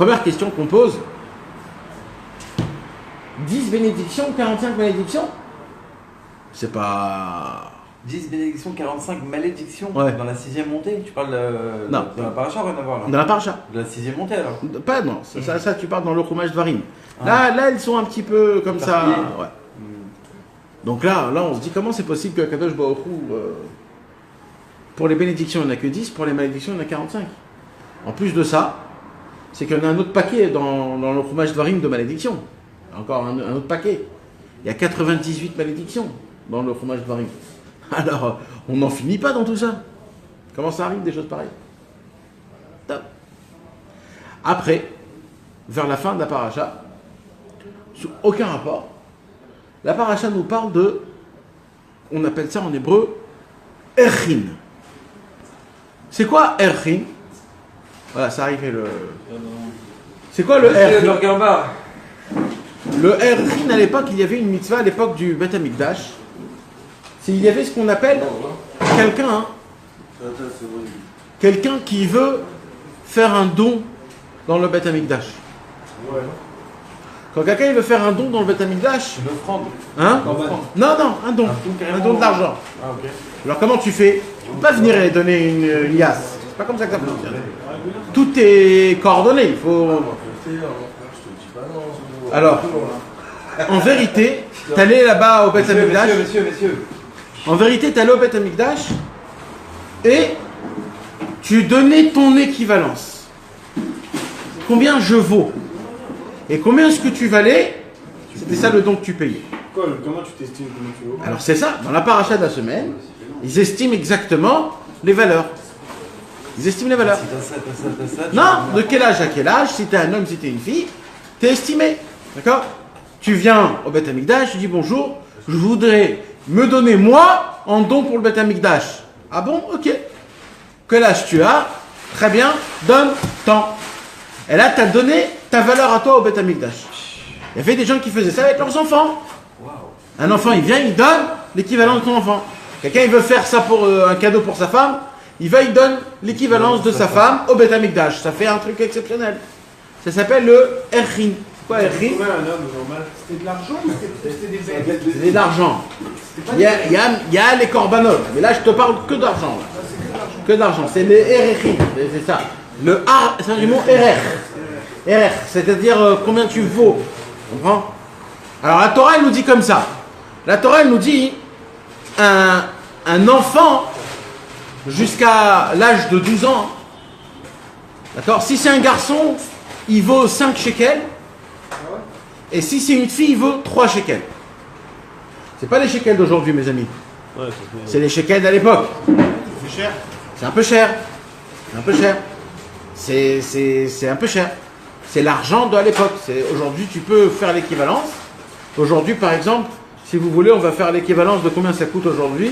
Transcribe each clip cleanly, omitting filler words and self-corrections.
première question qu'on pose, 10 bénédictions, 45 malédictions? C'est pas... 10 bénédictions, 45 malédictions Ouais. dans la 6e montée. Tu parles Non. de la paracha, rien à voir là. Dans la paracha. De la 6e montée alors. Pas, non, ça tu parles dans le Chumash Dvarim. Là, elles sont un petit peu comme ça. Ouais. Donc là, on se dit comment c'est possible que Kadosh Baruch Hu, pour les bénédictions, il n'y en a que 10, pour les malédictions, il y en a 45. En plus de ça, c'est qu'il y en a un autre paquet dans le Chumash Dvarim de malédictions. Encore un autre paquet. Il y a 98 malédictions dans le Chumash Dvarim. Alors, on n'en finit pas dans tout ça. Comment ça arrive des choses pareilles? Top. Après, vers la fin de la paracha, sous aucun rapport, la paracha nous parle de, on appelle ça en hébreu, Erchin. C'est quoi Erchin? Voilà, ça arrivait le... C'est quoi le Erchin? Le Erchin, à l'époque, il y avait une mitzvah à l'époque du Beth Amikdash. Il y avait ce qu'on appelle quelqu'un qui veut faire un don dans le Beth Amikdash. Quand quelqu'un veut faire un don dans le Beth Amikdash, Une offrande. hein? Non, un don de l'argent. Ah, ok. Alors comment tu fais? Tu ne peux pas venir et donner une liasse. C'est pas comme ça que ça fonctionne. Tout est coordonné. Il faut. Alors, en vérité, t'allais là-bas au Beth Amikdash. Messieurs. En vérité, t'allais au Beth Amikdash et tu donnais ton équivalence. Combien je vaux? Et combien est-ce que tu valais? C'était ça le don que tu payais. Comment tu t'estimes combien tu vaux? Alors c'est ça, dans la paracha de la semaine, ils estiment exactement les valeurs. Ils estiment les valeurs. Si t'as ça, Non, de quel âge à quel âge, si t'es un homme, si t'es une fille, t'es estimé. D'accord? Tu viens au Beth Amikdash, tu dis bonjour, je voudrais me donner moi en don pour le Beth Amikdash. Ah bon? Ok. Quel âge tu as? Très bien, donne tant. Et là, tu as donné ta valeur à toi au Beth Amikdash. Il y avait des gens qui faisaient ça avec leurs enfants. Un enfant, il vient, il donne l'équivalent de ton enfant. Quelqu'un, il veut faire ça pour un cadeau pour sa femme, il va, il donne l'équivalence de sa femme au Beth Amikdash. Ça fait un truc exceptionnel. Ça s'appelle le Erchin. Quoi, Erchin? Trouver un homme normal. C'était de l'argent ou c'était des bêtes? C'est de l'argent. Il y a les korbanot, mais là je te parle que d'argent. Que d'argent, c'est le Erechim, c'est ça. Le A, c'est du mot Erech. Erech, c'est-à-dire combien tu vaux. Tu comprends? Alors la Torah elle nous dit comme ça. La Torah elle nous dit un enfant jusqu'à l'âge de 12 ans, d'accord? Si c'est un garçon, il vaut 5 shekels. Et si c'est une fille, il vaut 3 shekels. C'est pas les shekels d'aujourd'hui, mes amis. Ouais, c'est les shekels d'à l'époque. C'est cher. C'est un peu cher. C'est un peu cher. C'est un peu cher. C'est l'argent de à l'époque. Aujourd'hui, tu peux faire l'équivalence. Aujourd'hui, par exemple, si vous voulez, on va faire l'équivalence de combien ça coûte aujourd'hui.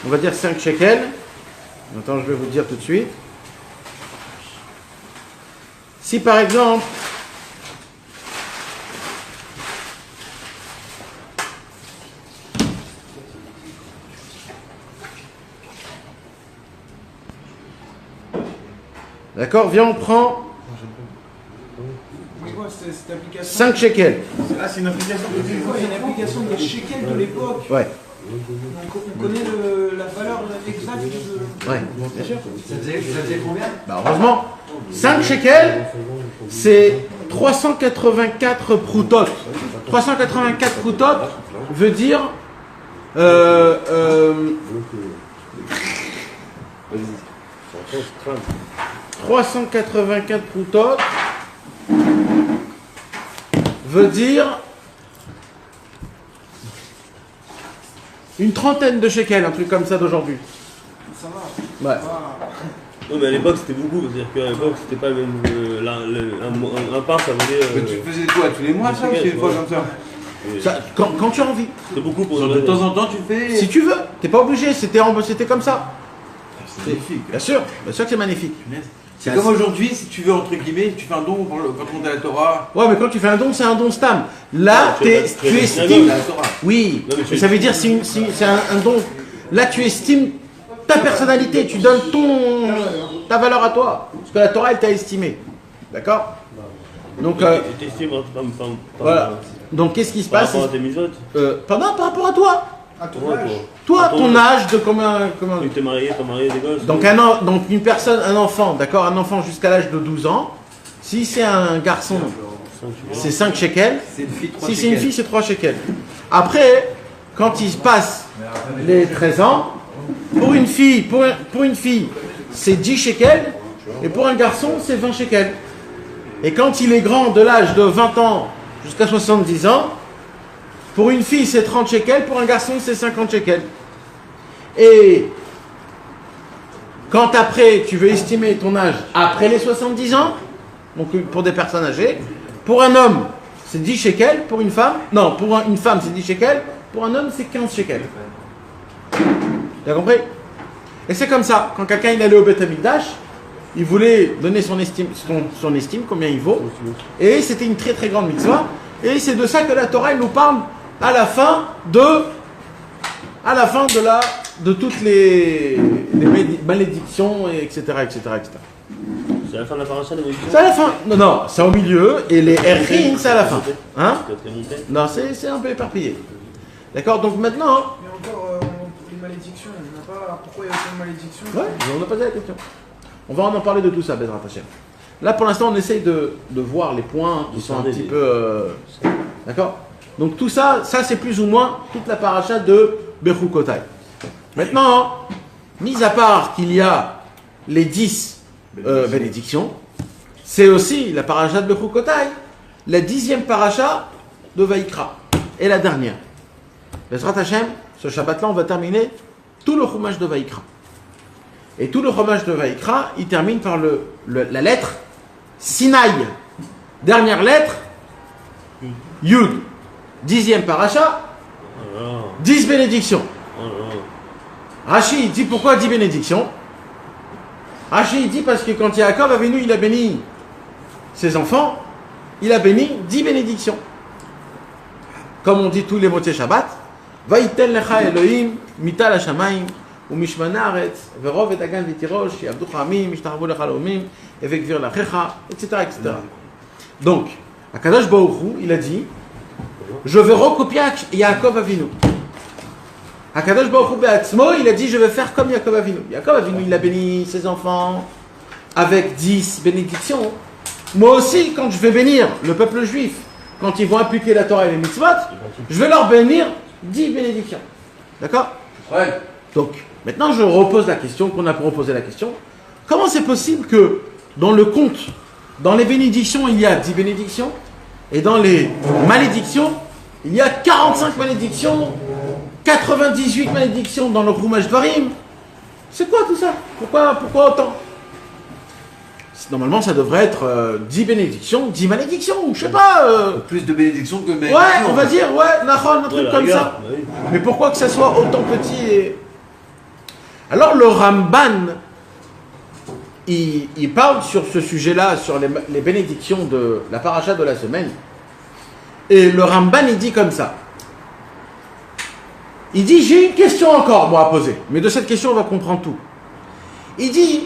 On va dire 5 shekels. Attends, je vais vous dire tout de suite. Si par exemple, d'accord, viens, on prend C'est quoi cette application? 5 shekels. Ah, c'est une application de C'est quoi, une application des shekels de l'époque? Ouais, Donc on connaît la valeur exacte de... ouais, bien sûr. Ça faisait combien? Bah heureusement. 5 shekels, c'est 384 proutot. 384 proutot veut dire 384 proutot veut dire une trentaine de shekels, un truc comme ça d'aujourd'hui. Ça va. Ouais. Non, mais à l'époque c'était beaucoup, c'est-à-dire qu'à l'époque c'était pas même. Un pain ça valait. Mais tu faisais quoi? Tous les mois ça ou c'est une fois comme ça? Ça, quand tu as envie. C'était beaucoup pour. De temps en temps tu fais. Si tu veux, t'es pas obligé, c'était comme ça. C'est magnifique. Bien sûr que c'est magnifique. C'est comme aujourd'hui, si tu veux, entre guillemets, tu fais un don pour quand on est à la Torah. Ouais, mais quand tu fais un don, c'est un don stam. Là, tu estimes. La Torah. Oui, Non, mais ça veut dire c'est un don. Là, tu estimes ta personnalité, tu donnes ta valeur à toi. Parce que la Torah, elle t'a estimé. D'accord? Donc, T'estimes voilà. Donc, qu'est-ce qui se par passe? rapport à tes mitzvot? Par rapport à toi. À ton Ouais, âge. Toi, À ton ton âge de combien? Tu t'es marié, t'as marié des gosses. Donc, donc une personne, un enfant, d'accord? Un enfant jusqu'à l'âge de 12 ans. Si c'est un garçon, c'est 5 shekels. C'est une fille, 3 Si c'est une fille, c'est 3 shekels. Après, quand il passe les 13 ans, pour une fille, c'est 10 shekels. Et pour un garçon, c'est 20 shekels. Et quand il est grand, de l'âge de 20 ans jusqu'à 70 ans, pour une fille, c'est 30 shekels. Pour un garçon, c'est 50 shekels. Et quand après, tu veux estimer ton âge après les 70 ans, donc pour des personnes âgées, pour un homme, c'est 10 shekels, pour une femme, non, pour une femme, c'est 10 shekels, pour un homme, c'est 15 shekels. Tu as compris? Et c'est comme ça, quand quelqu'un il allait au Beth Amikdash, il voulait donner son estime, combien il vaut, et c'était une très très grande mitzvah, et c'est de ça que la Torah elle nous parle à la fin de toutes les malédictions, etc., etc., etc. C'est à la fin de la paracha de Moïse. C'est à la fin. Non, c'est au milieu, et les Erchin, c'est à la fin. Hein? T'es monté. Non, c'est un peu éparpillé. D'accord? Donc maintenant, Mais encore, les malédictions, on n'a pas. Pourquoi il y a autant de malédictions? ouais, on a posé la question. On va en parler de tout ça, Bezrat Hashem. Là, pour l'instant, on essaye de voir les points qui sont un petit peu... D'accord? Donc tout ça, c'est plus ou moins toute la paracha de Bechukotai. Maintenant, mis à part qu'il y a les 10 bénédictions, c'est aussi la paracha de Bechukotai, la 10e paracha de Vaïkra, et la dernière. Bezrat Hashem, ce Shabbat-là, on va terminer tout le chumash de Vaïkra. Et tout le chumash de Vaïkra, il termine par la lettre Sinaï. Dernière lettre, Yud. 10e paracha, 10 bénédictions. Rashi dit pourquoi 10 bénédictions? Rashi dit parce que quand Yaakov a venu, il a béni ses enfants, il a béni 10 bénédictions. Comme on dit tous les mots Shabbat, Vaïtel lecha Elohim, mital hashamayim, ou mishmana aretz, verov et agan vitirosh, yavduch amim, mishtarvu lecha laomim, evekvir lachecha, etc., etc. Donc, Akadosh Baruch Hu, il a dit, je vais recopier Yaakov Avinu. Akadosh Baruch Hu be'atzmo, il a dit, je vais faire comme Yaakov Avinu. Yaakov Avinu, il a béni ses enfants avec 10 bénédictions. Moi aussi, quand je vais bénir le peuple juif, quand ils vont appliquer la Torah et les mitzvot, je vais leur bénir 10 bénédictions. D'accord? Ouais. Donc, maintenant je repose la question, qu'on a reposé la question. Comment c'est possible que dans le compte, dans les bénédictions, il y a 10 bénédictions, et dans les malédictions, il y a 45 malédictions, 98 malédictions dans le Chumash Dvarim? C'est quoi tout ça? Pourquoi autant? Normalement, ça devrait être 10 bénédictions, 10 malédictions, ou je sais pas. Plus de bénédictions que de Ouais, malédictions. on va dire, ouais, Nahon, un truc Ouais, comme regarde, ça. bah oui. Mais pourquoi que ça soit autant petit Alors, le Ramban, il parle sur ce sujet-là, sur les bénédictions de la paracha de la semaine. Et le Ramban, il dit comme ça. Il dit, j'ai une question encore, moi, à poser. Mais de cette question, on va comprendre tout. Il dit,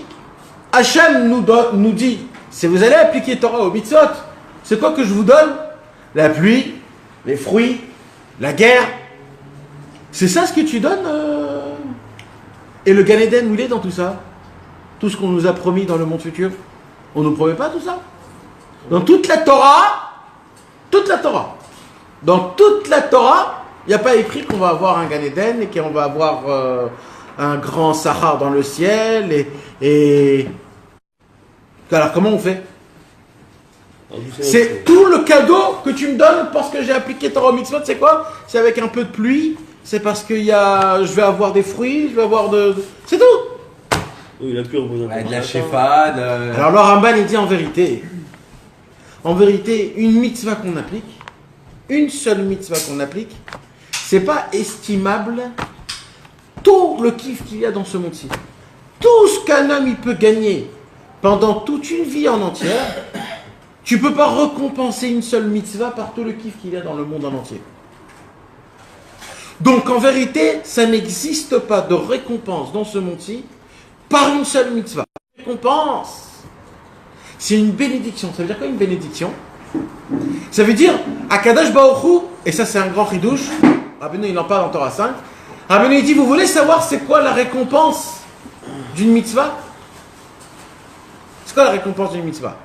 Hachem nous dit, si vous allez appliquer Torah au mitzvot, c'est quoi que je vous donne? La pluie, les fruits, la guerre. C'est ça ce que tu donnes Et le Gan Eden, où il est dans tout ça? Tout ce qu'on nous a promis dans le monde futur? On ne nous promet pas tout ça? Dans toute la Torah, dans toute la Torah, il n'y a pas écrit qu'on va avoir un Gan Eden et qu'on va avoir un grand Sahar dans le ciel et... Alors comment on fait? C'est tout le cadeau que tu me donnes parce que j'ai appliqué Torah Mitzvot, c'est quoi? C'est avec un peu de pluie, c'est parce que je vais avoir des fruits, je vais avoir c'est tout! Oui, la pure Ouais, de la shefa, de... Alors le Ramban il dit en vérité, une mitzvah qu'on applique, une seule mitzvah qu'on applique, c'est pas estimable tout le kiff qu'il y a dans ce monde-ci. Tout ce qu'un homme il peut gagner pendant toute une vie en entière, tu peux pas récompenser une seule mitzvah par tout le kiff qu'il y a dans le monde en entier. Donc en vérité, ça n'existe pas de récompense dans ce monde-ci par une seule mitzvah. Récompense, c'est une bénédiction. Ça veut dire quoi une bénédiction? Ça veut dire, Akadosh Baruch Hu, et ça c'est un grand chidouche, Rabbeinu il en parle en Torah 5, Rabbeinu il dit, vous voulez savoir c'est quoi la récompense d'une mitzvah? C'est quoi la récompense d'une mitzvah?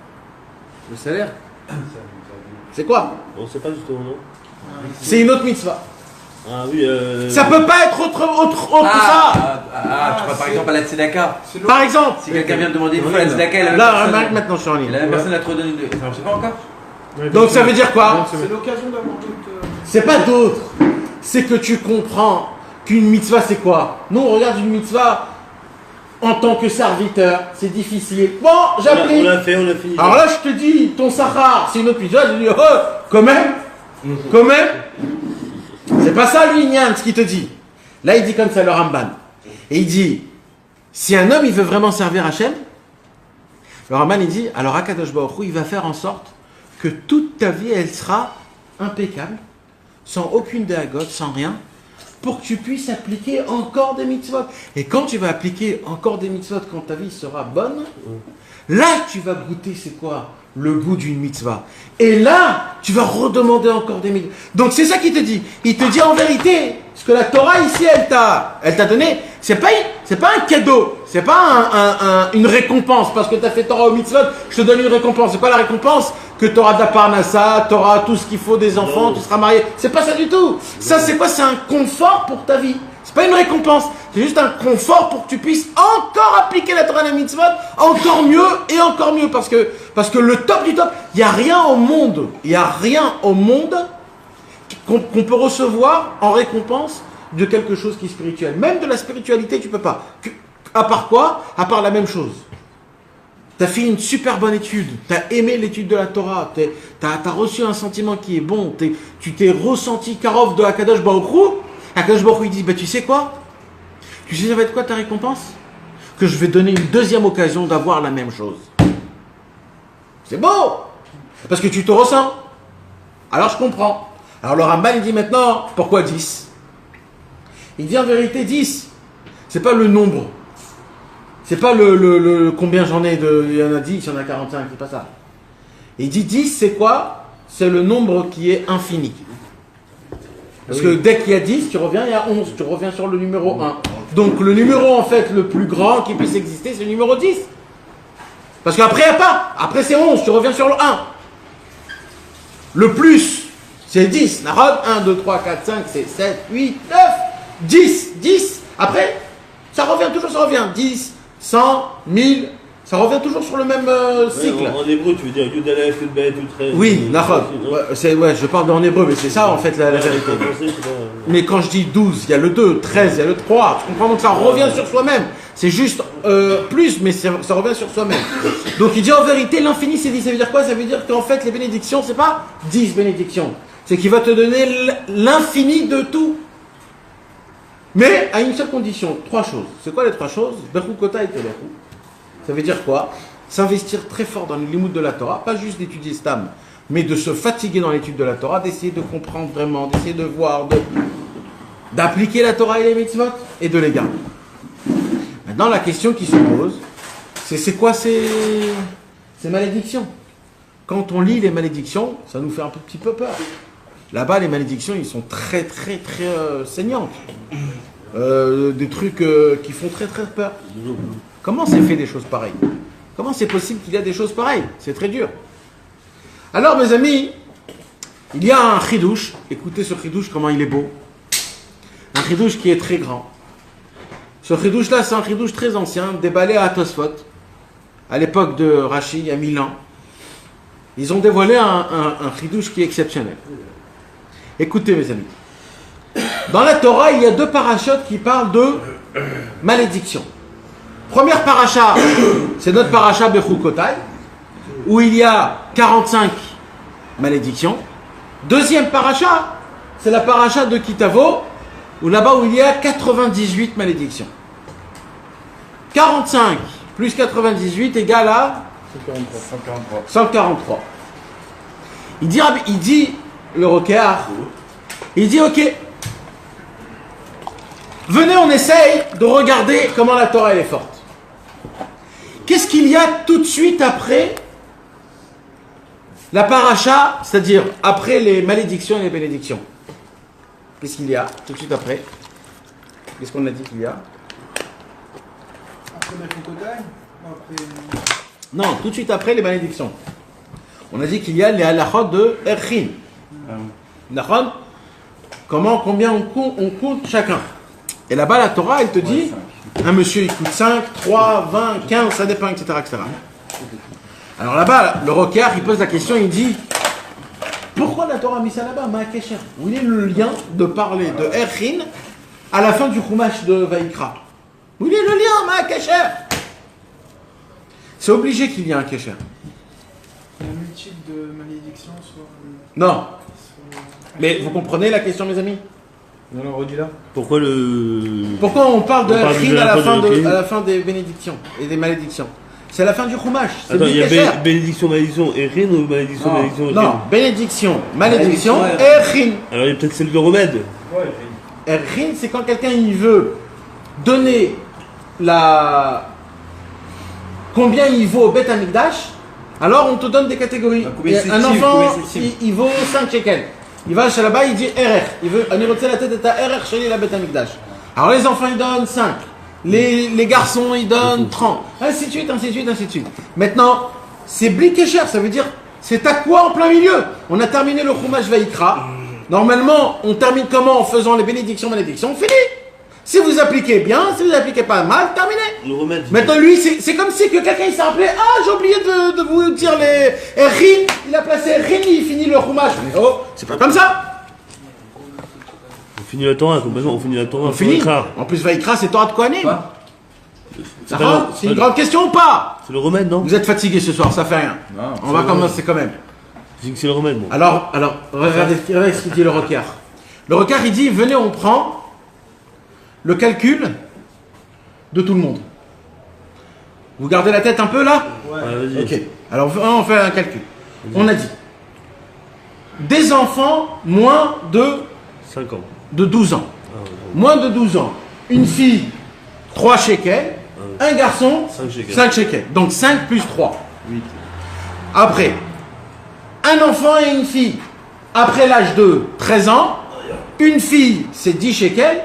Le salaire. C'est quoi? On ne sait pas justement, non? C'est une autre mitzvah. Ah oui, Ça peut pas être autre que ça. Tu vois par exemple à la tzedaka. Par exemple, Si quelqu'un vient de demander une fois la tzedaka, et la même là, personne- remarque maintenant je suis en et ligne. la même personne a trop donné une. Enfin, je sais pas encore. Donc ça veut dire quoi? C'est l'occasion d'avoir d'autres. C'est pas d'autre. C'est que tu comprends qu'une mitzvah c'est quoi? Nous on regarde une mitzvah en tant que serviteur, c'est difficile. Bon, on j'applique. l'a fait, on l'a fini. Alors là je te dis, ton sahar, c'est une autre mitzvah, je dis, oh, quand même. C'est pas ça lui, Nyan, ce qu'il te dit. Là il dit comme ça le Ramban. Et il dit, si un homme il veut vraiment servir Hachem, le Ramban il dit, alors Akadosh Baruch Hu, il va faire en sorte que toute ta vie elle sera impeccable, sans aucune déagote, sans rien, pour que tu puisses appliquer encore des mitzvot. Et quand tu vas appliquer encore des mitzvot, quand ta vie sera bonne, là tu vas goûter c'est quoi le goût d'une mitzvah. Et là, tu vas redemander encore des mitzvot. Donc c'est ça qu'il te dit. Il te dit en vérité, ce que la Torah ici, elle t'a donné, c'est pas un cadeau, c'est pas une récompense, parce que tu as fait Torah au mitzvot, je te donne une récompense. C'est pas la récompense que tu auras de la parnassa, tu auras tout ce qu'il faut des enfants, tu seras marié. C'est pas ça du tout. Ça c'est quoi? C'est un confort pour ta vie. C'est pas une récompense, c'est juste un confort pour que tu puisses encore appliquer la Torah et la mitzvot encore mieux et encore mieux, parce que le top du top, il n'y a rien au monde qu'on peut recevoir en récompense de quelque chose qui est spirituel. Même de la spiritualité, tu peux pas. À part quoi? À part la même chose. Tu as fait une super bonne étude, tu as aimé l'étude de la Torah, tu as reçu un sentiment qui est bon, tu t'es ressenti Karov de Akadosh Baruch Hu. Akadosh Baruch Hu il dit, bah, tu sais quoi? Tu sais ça va être quoi ta récompense? Que je vais donner une deuxième occasion d'avoir la même chose. C'est beau! Parce que tu te ressens. Alors je comprends. Alors le Ramban il dit maintenant, pourquoi 10? Il dit en vérité 10. C'est pas le nombre. C'est pas le combien j'en ai de. Il y en a 10, il y en a 45, c'est pas ça. Il dit 10, c'est quoi? C'est le nombre qui est infini. Parce que dès qu'il y a 10, tu reviens, il y a 11, tu reviens sur le numéro 1. Donc le numéro en fait le plus grand qui puisse exister, c'est le numéro 10. Parce qu'après, il n'y a pas. Après, c'est 11, tu reviens sur le 1. Le plus, c'est 10. 1, 2, 3, 4, 5, 6, 7, 8, 9, 10. 10. Après, ça revient toujours, ça revient. 10, 100, 1000, ça revient toujours sur le même cycle. Ouais, en hébreu, tu veux dire Yud Aleph, Yud Bet, Yud Tre. Oui, Nahod. Je parle en hébreu, mais c'est ça en fait la vérité. Mais quand je dis 12, il y a le 2, 13, il y a le 3. Tu comprends? Donc ça revient sur soi-même. C'est juste plus, mais ça revient sur soi-même. Donc il dit en vérité, l'infini c'est 10. Ça veut dire quoi? Ça veut dire qu'en fait les bénédictions, c'est pas 10 bénédictions. C'est qu'il va te donner l'infini de tout. Mais à une seule condition, 3 choses. C'est quoi les 3 choses? Berou Kota et Teberou. Ça veut dire quoi? S'investir très fort dans les limites de la Torah, pas juste d'étudier Stam, mais de se fatiguer dans l'étude de la Torah, d'essayer de comprendre vraiment, d'essayer de voir, d'appliquer la Torah et les mitzvot et de les garder. Maintenant, la question qui se pose, c'est quoi ces malédictions? Quand on lit les malédictions, ça nous fait un petit peu peur. Là-bas, les malédictions, ils sont très, très, très saignantes. Des trucs qui font très, très peur. Comment c'est fait des choses pareilles? Comment c'est possible qu'il y a des choses pareilles? C'est très dur. Alors, mes amis, il y a un chidouche. Écoutez ce chidouche, comment il est beau. Un chidouche qui est très grand. Ce chidouche-là, c'est un chidouche très ancien, déballé à Tosfot, à l'époque de Rashi, il y a 1000 ans. Ils ont dévoilé un chidouche qui est exceptionnel. Écoutez, mes amis. Dans la Torah, il y a 2 parachutes qui parlent de malédiction. Première paracha, c'est notre paracha Bechukotai, où il y a 45 malédictions. Deuxième paracha, c'est la paracha de Kitavo, où là-bas où il y a 98 malédictions. 45 plus 98 égale à 143. Il dit le Rokéar, il dit ok, venez on essaye de regarder comment la Torah elle est forte. Qu'est-ce qu'il y a tout de suite après La paracha, c'est-à-dire après les malédictions et les bénédictions. Qu'est-ce qu'il y a tout de suite après? Qu'est-ce qu'on a dit qu'il y a? Après Mephoukotai? Après. Non, tout de suite après les malédictions. On a dit qu'il y a les halachot de Erchin. Nachon? Combien on compte chacun. Et là-bas, la Torah, elle te dit, un monsieur, il coûte 5, 3, 20, 15, ça dépend, etc. etc. Alors là-bas, le rocker, il pose la question, il dit, pourquoi la Torah a mis ça là-bas, Ma'akesher? Où est le lien de parler de Erchin à la fin du Chumash de Vaïkra? Où est le lien, Ma'akesher? C'est obligé qu'il y ait un Kesher. Il y a un multitude de malédictions sur. Non. Mais vous comprenez la question, mes amis? Non, non, redis là. Pourquoi le. Pourquoi on parle de On parle Erchin de à la fin Erchin. à la fin des bénédictions et des malédictions? C'est la fin du Chumash. C'est Attends, il y a Kesher. bénédiction, malédiction et rien ou bénédiction, Non. malédiction et Non, rien? bénédiction, malédiction, Malédiction, Erchin. Alors il y a peut-être celle de remède. Erchin, c'est quand quelqu'un il veut donner la. Combien il vaut au Beth Amikdash, alors on te donne des catégories. Bah, combien Et c'est un estime, enfant, combien c'est estime. il vaut 5 shekels. Il va chez là-bas, il dit RR. Il veut, on est la tête de ta RR chez la Beth Amikdash. Alors les enfants, ils donnent 5. Les garçons, ils donnent 30. Ainsi de suite, ainsi de suite, ainsi de suite. Maintenant, c'est Bli Kesher, ça veut dire, c'est à quoi en plein milieu? On a terminé le Chumash Vaïkra. Normalement, on termine comment? En faisant les bénédictions, malédictions, fini. Si vous appliquez bien, si vous appliquez pas mal, terminé. Le remède. Maintenant, lui, c'est comme si que quelqu'un il s'est rappelé, ah, j'ai oublié de vous dire les Rin, il a placé Rin, il finit le Chumash. Mais oh, c'est pas comme ça. On finit la Torah complètement, on finit la Torah. On finit. Vaïkra. En plus, Vaïkra, c'est Torah de Kohanim. Quoi? Ça pas va? le- C'est une grande question ou pas? C'est le remède, non? Vous êtes fatigué ce soir, ça fait rien. Non, On va commencer quand même. Je dis que c'est le remède, moi. Alors, regardez ce qu'il dit le Rocard. Le Rocard, il dit, venez, on prend le calcul de tout le monde. Vous gardez la tête un peu là? Ouais, vas-y. Ok. Alors, on fait un calcul. On a dit, des enfants moins 5 ans. de 12 ans. Ah, ouais. Moins de 12 ans. Une fille, 3 shekels. Un garçon, 5 shekels. 5 shekels. Donc 5 plus 3. 8. Après, un enfant et une fille, après l'âge de 13 ans, une fille, c'est 10 shekels,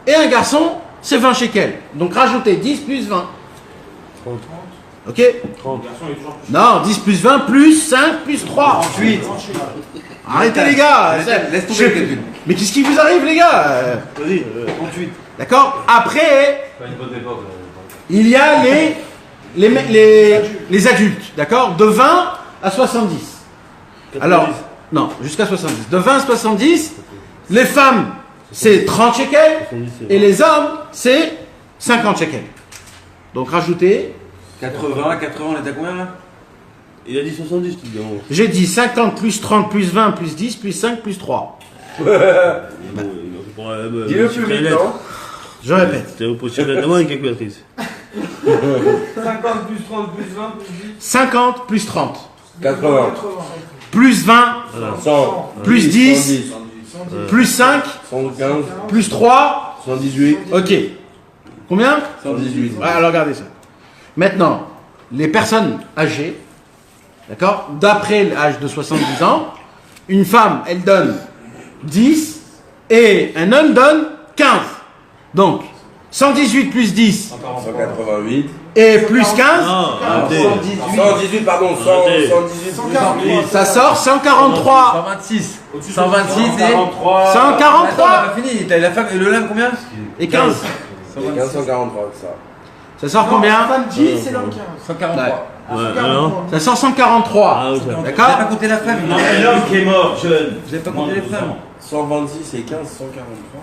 et un garçon, c'est 20 shekels. Donc rajoutez 10 plus 20. 30. Ok? 30. Non, 10 plus 20 plus 5 plus 3. 38. Arrêtez les gars. Laisse tomber le calcul. Mais qu'est-ce qui vous arrive les gars? Vas-y. 38. D'accord? Après, il y a les adultes, d'accord? De 20 à 70. Alors, non, jusqu'à 70. De 20 à 70, les femmes, c'est 30 shekels, 70, c'est et les hommes, c'est 50 shekels. Donc rajoutez, 80, 80, on est à combien là? Il a dit 70, tu dis. Bon, j'ai dit 50 plus 30 plus 20 plus 10 plus 5 plus 3. Dis-le plus vite, non? Je répète. C'est possible d'avoir une calculatrice. 50 plus 30 plus 20 plus 10. 50 plus 30 80. plus 20 100. plus 10 plus 5 115. plus 3. 118. Ok. Combien? 118. Ouais, alors regardez ça. Maintenant, les personnes âgées, d'accord, d'après l'âge de 70 ans, une femme, elle donne 10 et un homme donne 15. Donc, 118 plus 10 188. et plus 15, Non, arrêtez. 118, pardon. 100, Arrêtez. 118 plus ça sort 143. 126. 126 et. 143 Attends, on a pas fini. T'as la femme et le lame combien? et 15. 1543, ça. Ça sort combien? 70, c'est dans le 15. 143. Ouais, alors. Ça sort 143. Ah, ok. Vous avez D'accord? pas compté la femme. L'homme qui est mort, jeune. Vous avez pas compté les femmes. 126 et 15, 143.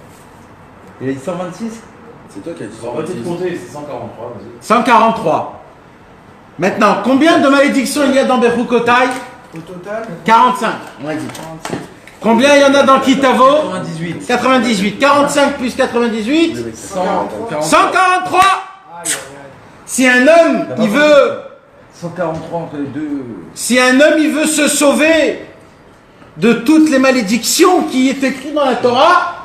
Il a dit 126. C'est toi qui as dit On va peut-être 126. compter, c'est 143, vas-y. 143. Maintenant, combien de malédictions il y a dans Bechukotai? Au total, 45, on a dit. 45. Combien il y en a dans Kitavo? 98. 98. 45 plus 98, 143. 143. Aïe, aïe, aïe. Si un homme, il veut, 143 entre les deux. si un homme, il veut se sauver de toutes les malédictions qui est écrites dans la Torah,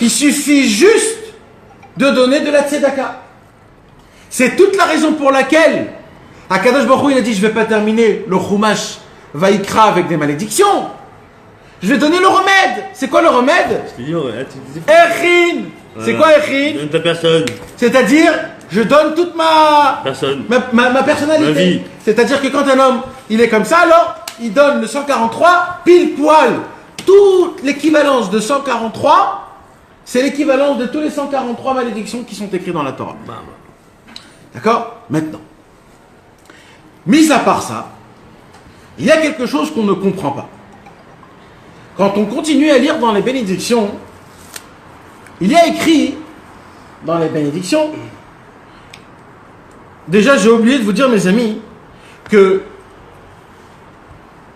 il suffit juste de donner de la tzedaka. C'est toute la raison pour laquelle Akadosh Baruch Hu, il a dit, je ne vais pas terminer le Chumash Vaikra avec des malédictions. Je vais donner le remède. C'est quoi le remède? Echin. C'est quoi Echin? Donne ta personne. C'est-à-dire, je donne toute ma Personne. ma personnalité. Ma vie. C'est-à-dire que quand un homme, il est comme ça, alors, il donne le 143, pile poil. Toute l'équivalence de 143, c'est l'équivalence de tous les 143 malédictions qui sont écrites dans la Torah. D'accord? Maintenant, mis à part ça, il y a quelque chose qu'on ne comprend pas. Quand on continue à lire dans les bénédictions, il y a écrit dans les bénédictions, déjà j'ai oublié de vous dire mes amis, que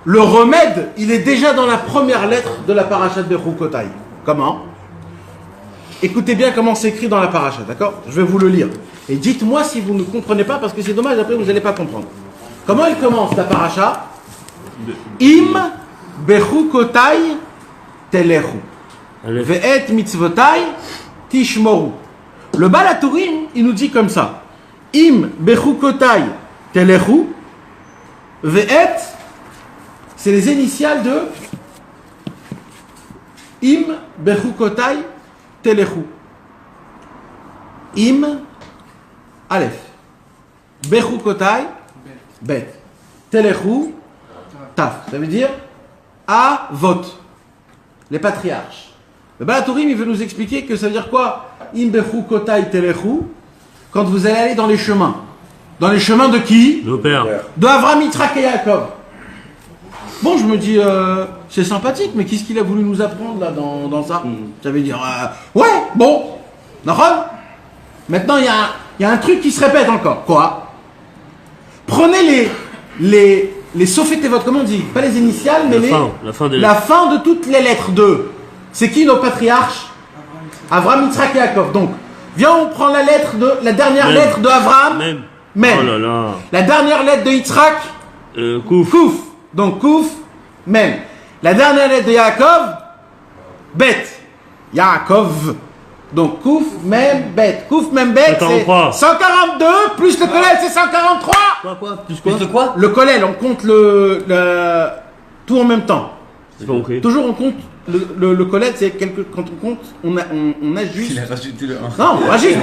le remède, il est déjà dans la première lettre de la parashat de Chukotai. Comment? Écoutez bien comment c'est écrit dans la parashat, d'accord? Je vais vous le lire. Et dites-moi si vous ne comprenez pas, parce que c'est dommage, après vous n'allez pas comprendre. Comment elle commence la parasha? Im bechukotai telechu. Ve'et mitzvotai tishmoru. Le Balaturim, il nous dit comme ça. Im bechukotai telechu. Ve'et, c'est les initiales de Im bechukotai telechu. Im, Aleph. Bechukotai, Bet. Telechu, Taf. Ça veut dire Avot. Les patriarches. Le Balatourim, il veut nous expliquer que ça veut dire quoi? Im bechukotai telechu. Quand vous allez aller dans les chemins. Dans les chemins de qui? Nos pères. De Avram, Yitzhak et Yaakov. Bon, je me dis, c'est sympathique, mais qu'est-ce qu'il a voulu nous apprendre là dans ça? Ça veut dire, ouais, bon, d'accord. Maintenant, il y a un truc qui se répète encore. Quoi? Prenez les sophétévot, comment on dit? Pas les initiales, mais la fin de toutes les lettres de. C'est qui nos patriarches? Avram, Yitzhak et Yaakov. Donc, viens, on prend la dernière lettre de Avram. Mem. Oh là là. La dernière lettre de Yitzhak. Kouf. Donc Kouf, Mem. La dernière lettre de Yaakov, Bet. Yaakov. Donc Kouf, Mem, Bet. Kouf, Mem, Bet, c'est 142, plus le Kollel, c'est 143. Quoi Plus quoi Le Kollel, on compte tout en même temps. C'est pas ok. Toujours on compte, le Kollel, c'est quand on compte, on ajuste. Il a rajouté le 1. Non, on ajuste.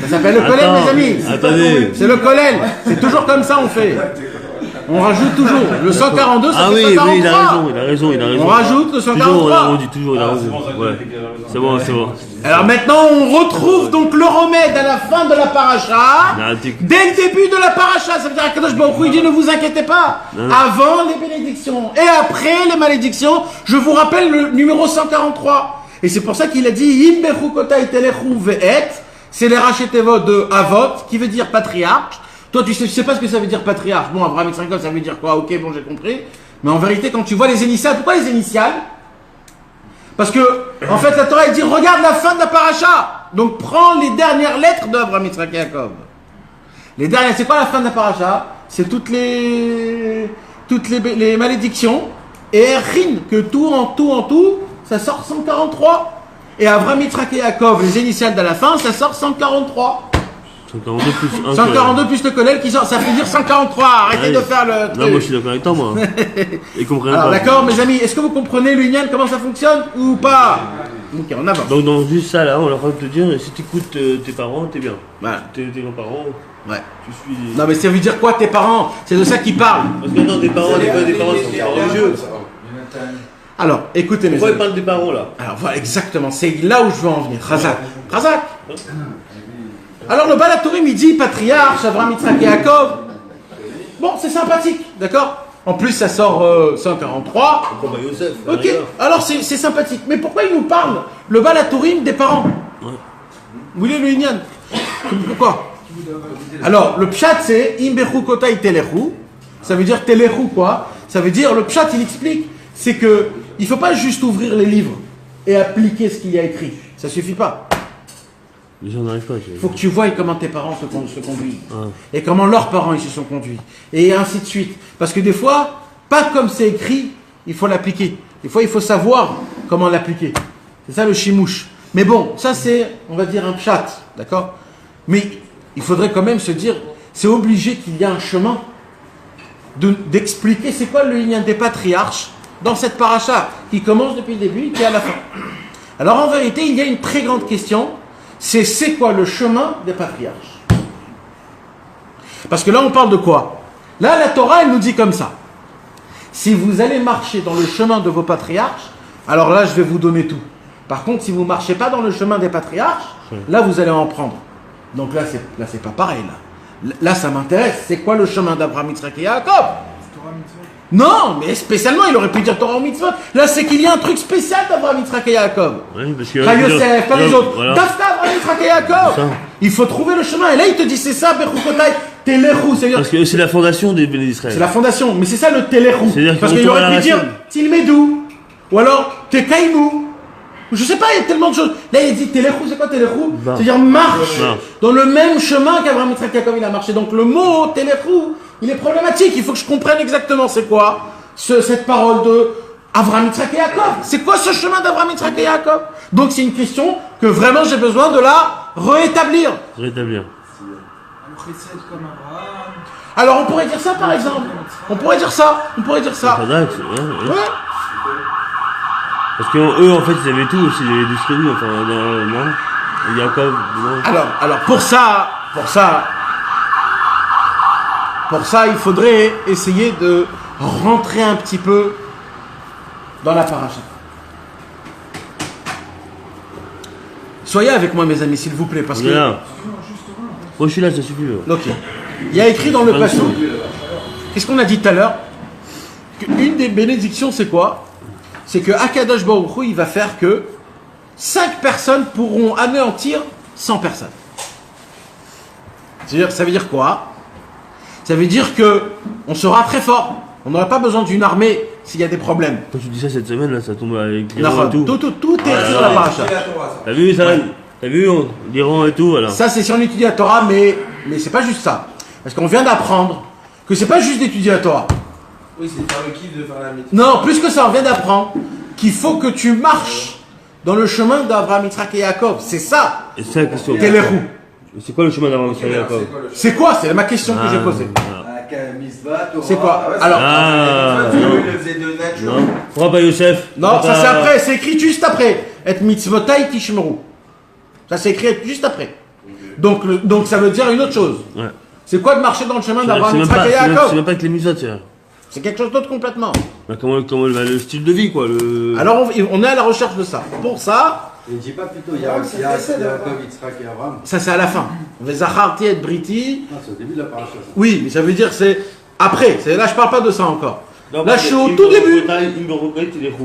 Ça s'appelle le Kollel, mes amis. Attendez. C'est le Kollel. C'est toujours comme ça, on fait. On rajoute toujours. Le 142, ça fait 143. Oui, il a raison. On rajoute le 143. Toujours, on arrondit, toujours, il a raison. Ouais. C'est bon. Alors maintenant, on retrouve donc le remède à la fin de la paracha. Dès le début de la paracha, ça veut dire que Kadosh Baruch Hu, il dit ne vous inquiétez pas. Avant les bénédictions et après les malédictions, je vous rappelle le numéro 143. Et c'est pour ça qu'il a dit Im bechukotai telechu ve'et. C'est les rachetevot de Avot, qui veut dire patriarche. Toi, tu sais pas ce que ça veut dire patriarche. Bon, Abraham Yitzhak, ça veut dire quoi? Ok, bon, j'ai compris. Mais en vérité, quand tu vois les initiales, pourquoi les initiales? Parce que, en fait, la Torah, elle dit, regarde la fin de la paracha. Donc, prends les dernières lettres d'Abraham Yitzhak et Yaakov. Les dernières, c'est quoi la fin de la paracha? C'est toutes les malédictions. Et Erchin, que tout en tout, ça sort 143. Et Abraham Yitzhak et Yaakov, les initiales de la fin, ça sort 143. 142 plus 1. 142 plus le Kollel qui sort, ça veut dire 143. Arrêtez de faire le truc. Non, moi je suis d'accord avec toi, moi. Ils comprennent Alors, pas. d'accord, mes amis, est-ce que vous comprenez l'union, comment ça fonctionne ou pas? Ok, on avance. Donc, dans juste ça, là, on leur de te dire, si tu écoutes tes parents, t'es bien. Voilà. Tes grands-parents, Ouais. tu suis. Non, mais ça veut dire quoi, tes parents? C'est de ça qu'ils parlent. Parce que non, tes parents sont religieux. Alors, écoutez, mes Pourquoi ils amis. parlent des parents, là? Alors, voilà, exactement, c'est là où je veux en venir. Razak. Alors, le Balatourim, il dit patriarche, Abraham, Yitzhak et Yaakov. Bon, c'est sympathique, d'accord? En plus, ça sort 143. Pourquoi pas Yosef? Ok, alors c'est sympathique. Mais pourquoi il nous parle, le Balatourim, des parents? Ouais. Vous voulez le Inyan? Pourquoi? Alors, le pshat, c'est Im bechukotai telechu. Ça veut dire telechu, quoi? Ça veut dire, le pshat, il explique, c'est que il ne faut pas juste ouvrir les livres et appliquer ce qu'il y a écrit. Ça suffit pas. Les gens n'arrivent pas. Il faut que tu vois comment tes parents se conduisent. Ah. Et comment leurs parents ils se sont conduits. Et ainsi de suite. Parce que des fois, pas comme c'est écrit, il faut l'appliquer. Des fois, il faut savoir comment l'appliquer. C'est ça le chimouche. Mais bon, ça c'est, on va dire, un pshat. D'accord? Mais il faudrait quand même se dire, c'est obligé qu'il y a un chemin. d'expliquer c'est quoi le lien des patriarches dans cette paracha qui commence depuis le début et qui est à la fin. Alors en vérité, il y a une très grande question, c'est quoi le chemin des patriarches? Parce que là, on parle de quoi? Là, la Torah, elle nous dit comme ça. Si vous allez marcher dans le chemin de vos patriarches, alors là, je vais vous donner tout. Par contre, si vous ne marchez pas dans le chemin des patriarches, là, vous allez en prendre. Donc là, c'est pas pareil. Là, ça m'intéresse. C'est quoi le chemin d'Abraham, Yitzhak et Yaakov? Non, mais spécialement, il aurait pu dire Torah ou Mitzvot. Là, c'est qu'il y a un truc spécial d'Abraham, Yitzhak et Yaakov. Oui, parce que. Pas Yosef, pas les autres. Voilà. Dafka, Abraham, Yitzhak et Yaakov. Il faut trouver le chemin. Et là, il te dit, c'est ça, Bechukotai, Telechu. Parce que c'est la fondation des Béné d'Israël. C'est la fondation, mais c'est ça le Telechu. C'est-à-dire Parce qu'on qu'il tourne à aurait la pu dire racine. Tilmedou. Ou alors Tekaimou. Je sais pas, il y a tellement de choses. Là, il dit Telechu, c'est quoi Telechu? C'est-à-dire marche dans le même chemin qu'Abraham, Yitzhak et Yaakov, il a marché. Donc le mot Telechu, il est problématique. Il faut que je comprenne exactement c'est quoi cette parole de Abraham, Yitzhak et Yaakov. C'est quoi ce chemin d'Abraham, Yitzhak et Yaakov? Donc c'est une question que vraiment j'ai besoin de la rétablir. Rétablir. Un précède comme Abraham. Alors on pourrait dire ça par exemple. On pourrait dire ça. Fadak, ouais. Ouais. Parce que eux, en fait, ils avaient tout aussi, ils avaient des tribus, enfin, non. Yaakov, non. Alors pour ça, il faudrait essayer de rentrer un petit peu dans la paracha. Soyez avec moi, mes amis, s'il vous plaît, parce que. Là. Moi, je suis là, ça suffit. Ok. Il y a écrit dans le passage. Qu'est-ce qu'on a dit tout à l'heure? Une des bénédictions, c'est quoi? C'est que Akadosh Baruch Hu, il va faire que 5 personnes pourront anéantir 100 personnes. C'est-à-dire, ça veut dire quoi? Ça veut dire que on sera très fort. On n'aura pas besoin d'une armée s'il y a des problèmes. Quand tu dis ça cette semaine, là, ça tombe avec l'Iran et tout. Tout est écrit dans la paracha. T'as vu ça? T'as vu l'Iran et tout, alors. Ça, c'est si on étudie la Torah, mais c'est pas juste ça. Parce qu'on vient d'apprendre que c'est pas juste d'étudier la Torah. Oui, c'est faire le kiff de faire la métier. Non, plus que ça, on vient d'apprendre qu'il faut que tu marches dans le chemin d'Abraham, Yitzhak et Yaakov. C'est ça. Et c'est la question. Telechu. C'est quoi le chemin d'Abraham, Yitzhak et Yaakov? C'est quoi? C'est ma question que j'ai posée. C'est quoi? Ah, Alors, non. Il le faisait de nature. Non. Pourquoi pas Youssef? non, Pourquoi ça pas- c'est après, c'est écrit juste après. Et mitzvotai tishmeru. Ça c'est écrit juste après. Donc ça veut dire une autre chose. Ouais. C'est quoi de marcher dans le chemin C'est d'Abraham, même Yitzhak pas, et c'est Yaakov? même pas avec les mitzvot, c'est. C'est quelque chose d'autre complètement. Bah, comment le style de vie, quoi. Alors on est à la recherche de ça. Pour ça, Ne dis pas plutôt Yaakov, Yitzhak et Abraham. ça c'est à la fin. Zacharti et Briti. Non, c'est au début de la paracha. Oui, mais ça veut dire c'est après. Là je parle pas de ça encore. Non, Là, je suis au tout début.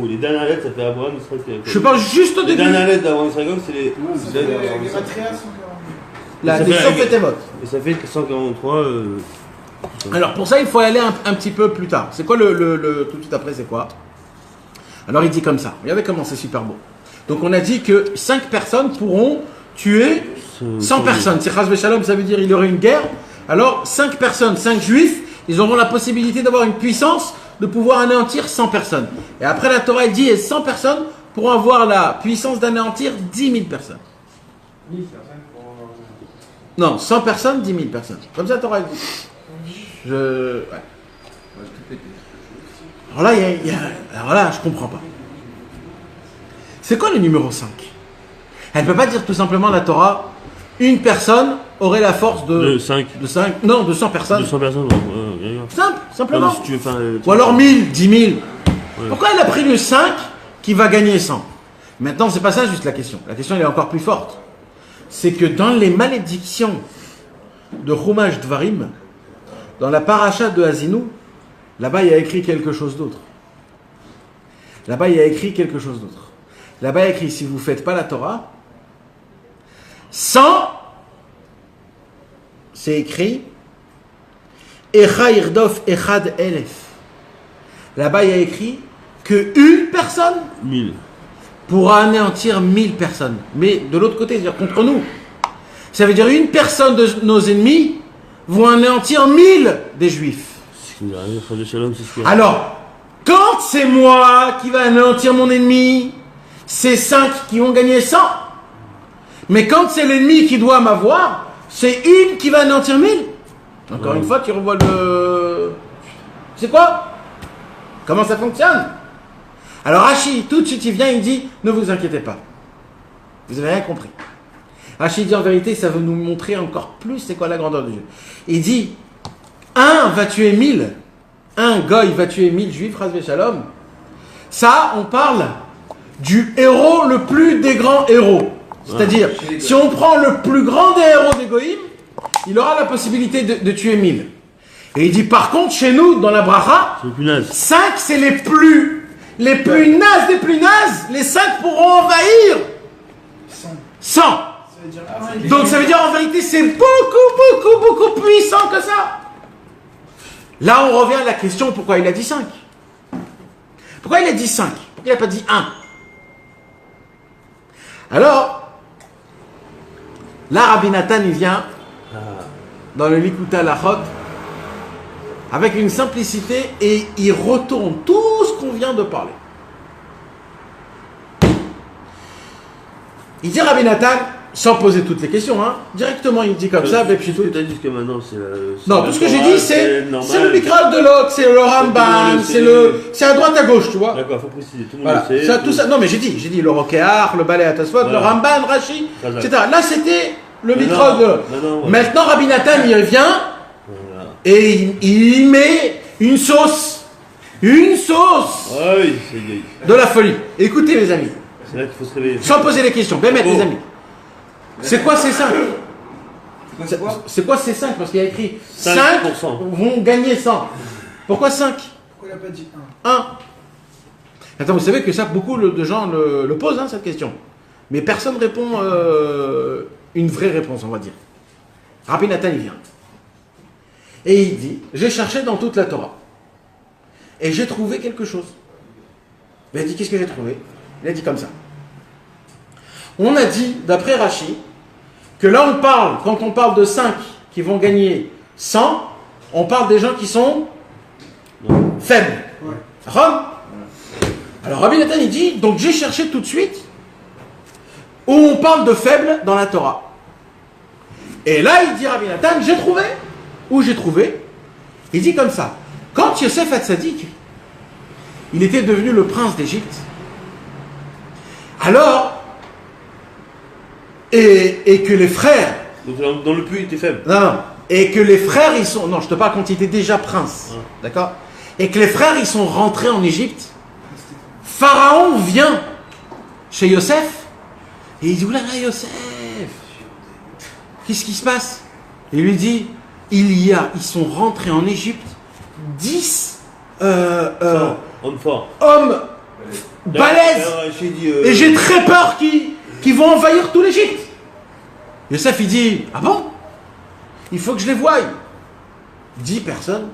Les dernières lettres, ça fait Abraham, Yitzhak et Yaakov. Je parle juste au Les début. dernières lettres d'Abraham, Yitzhak et Yaakov, c'est les. Les patriarches sont La Ça des fait- Sof et Tevot. Et ça fait 143. Alors pour ça, il faut aller un petit peu plus tard. C'est quoi le tout de suite après, c'est quoi? Alors il dit comme ça. Regardez comment c'est super beau. Donc on a dit que 5 personnes pourront tuer 100 personnes. Si Chas Shalom, ça veut dire il y aurait une guerre. Alors 5 personnes, 5 juifs, ils auront la possibilité d'avoir une puissance de pouvoir anéantir 100 personnes. Et après la Torah, elle dit et 100 personnes pourront avoir la puissance d'anéantir 10 000 personnes. Non, 100 personnes, 10 000 personnes. Comme ça, la Torah, elle dit. Ouais. Alors là, alors là, je comprends pas. C'est quoi le numéro 5? Elle ne peut pas dire tout simplement la Torah, une personne aurait la force De 5. de 5, non, de 100 personnes. 200 personnes, Simple, simplement. si tu veux faire. Ou alors 1000, 10 000. Pourquoi elle a pris le 5 qui va gagner 100? Maintenant, c'est pas ça juste la question. La question elle est encore plus forte. C'est que dans les malédictions de Chumash Dvarim, dans la paracha de Hazinou, là-bas il y a écrit quelque chose d'autre. Là-bas il y a écrit quelque chose d'autre. Là-bas il y a écrit si vous ne faites pas la Torah, 100, c'est écrit Echa Irdof Echad Elef. Là-bas il y a écrit que une personne 1000. pourra anéantir 1000 personnes. Mais de l'autre côté, c'est-à-dire contre nous. Ça veut dire une personne de nos ennemis vont anéantir 1000 des juifs. C'est ce qui nous arrive, frère de Shalom, c'est ce qui Alors, quand c'est moi qui va anéantir mon ennemi, c'est 5 qui vont gagner 100. Mais quand c'est l'ennemi qui doit m'avoir, c'est une qui va anéantir 1000. Encore une fois, tu revois C'est quoi? Comment ça fonctionne? Alors Rachid, tout de suite, il vient, il dit, ne vous inquiétez pas. Vous n'avez rien compris. Rachid dit, en vérité, ça veut nous montrer encore plus c'est quoi la grandeur de Dieu. Il dit, un va tuer 1000. Un goy va tuer 1000 juifs, Razvé Shalom. Ça, on parle du héros le plus des grands héros. C'est-à-dire, si on prend le plus grand des héros des goïms, il aura la possibilité de tuer 1000. Et il dit, par contre, chez nous, dans la bracha, 5, c'est les plus nazes des plus nazes. Les 5 pourront envahir 100. Donc ça veut dire, en vérité, c'est beaucoup puissant que ça. Là, on revient à la question, pourquoi il a dit 5? Pourquoi il a dit 5? Pourquoi il n'a pas dit 1? Alors, là, Rabbi Nathan, il vient dans le Likuta Lachot avec une simplicité et il retourne tout ce qu'on vient de parler. Il dit Rabbi Nathan, sans poser toutes les questions, hein, directement il dit comme ça, tout ce que tu as dit jusqu'à maintenant, c'est non, tout ce que j'ai dit, c'est le Mikral de l'autre, c'est le Ramban, c'est à droite à gauche, tu vois. D'accord, faut préciser, tout le monde Voilà, le sait. ça, tout ça, non mais j'ai dit le Rokéar, le Balé Atasfot, le Ramban, Rashi, etc. Là c'était le Mikral de l'autre. Maintenant Rabbi Nathan il revient et il met une sauce Oui, de la folie. Écoutez mes amis, c'est là qu'il faut se réveiller. sans poser les questions, bien mettre les amis. C'est quoi ces 5? C'est quoi ces 5? Parce qu'il y a écrit 5 vont gagner 100. Pourquoi 5? Pourquoi il n'a pas dit 1. Attends, vous savez que ça, beaucoup de gens le posent, hein, cette question. Mais personne ne répond une vraie réponse, on va dire. Rabbi Nathan, il vient. Et il dit, j'ai cherché dans toute la Torah. Et j'ai trouvé quelque chose. Il a dit, qu'est-ce que j'ai trouvé? Il a dit comme ça. On a dit, d'après Rashi, que là on parle, quand on parle de 5 qui vont gagner 100, on parle des gens qui sont faibles. Rome. Alors Rabbi Nathan il dit, donc j'ai cherché tout de suite où on parle de faibles dans la Torah. Et là il dit Rabbi Nathan, j'ai trouvé. Où j'ai trouvé? Il dit comme ça, quand Yosef Hatzadik, il était devenu le prince d'Égypte, alors, et que les frères... Donc dans le puits, il était faible. Non, et que les frères, ils sont... Non, je te parle quand il était déjà prince. D'accord? Et que les frères, ils sont rentrés en Égypte. Pharaon vient chez Yosef. Et il dit, oulala, Yosef, qu'est-ce qui se passe? Il lui dit, ils sont rentrés en Égypte 10 Homme fort. hommes balèzes. Et j'ai très peur qu'ils vont envahir tout l'Égypte. Yosef, il dit, ah bon? Il faut que je les voie. 10 personnes.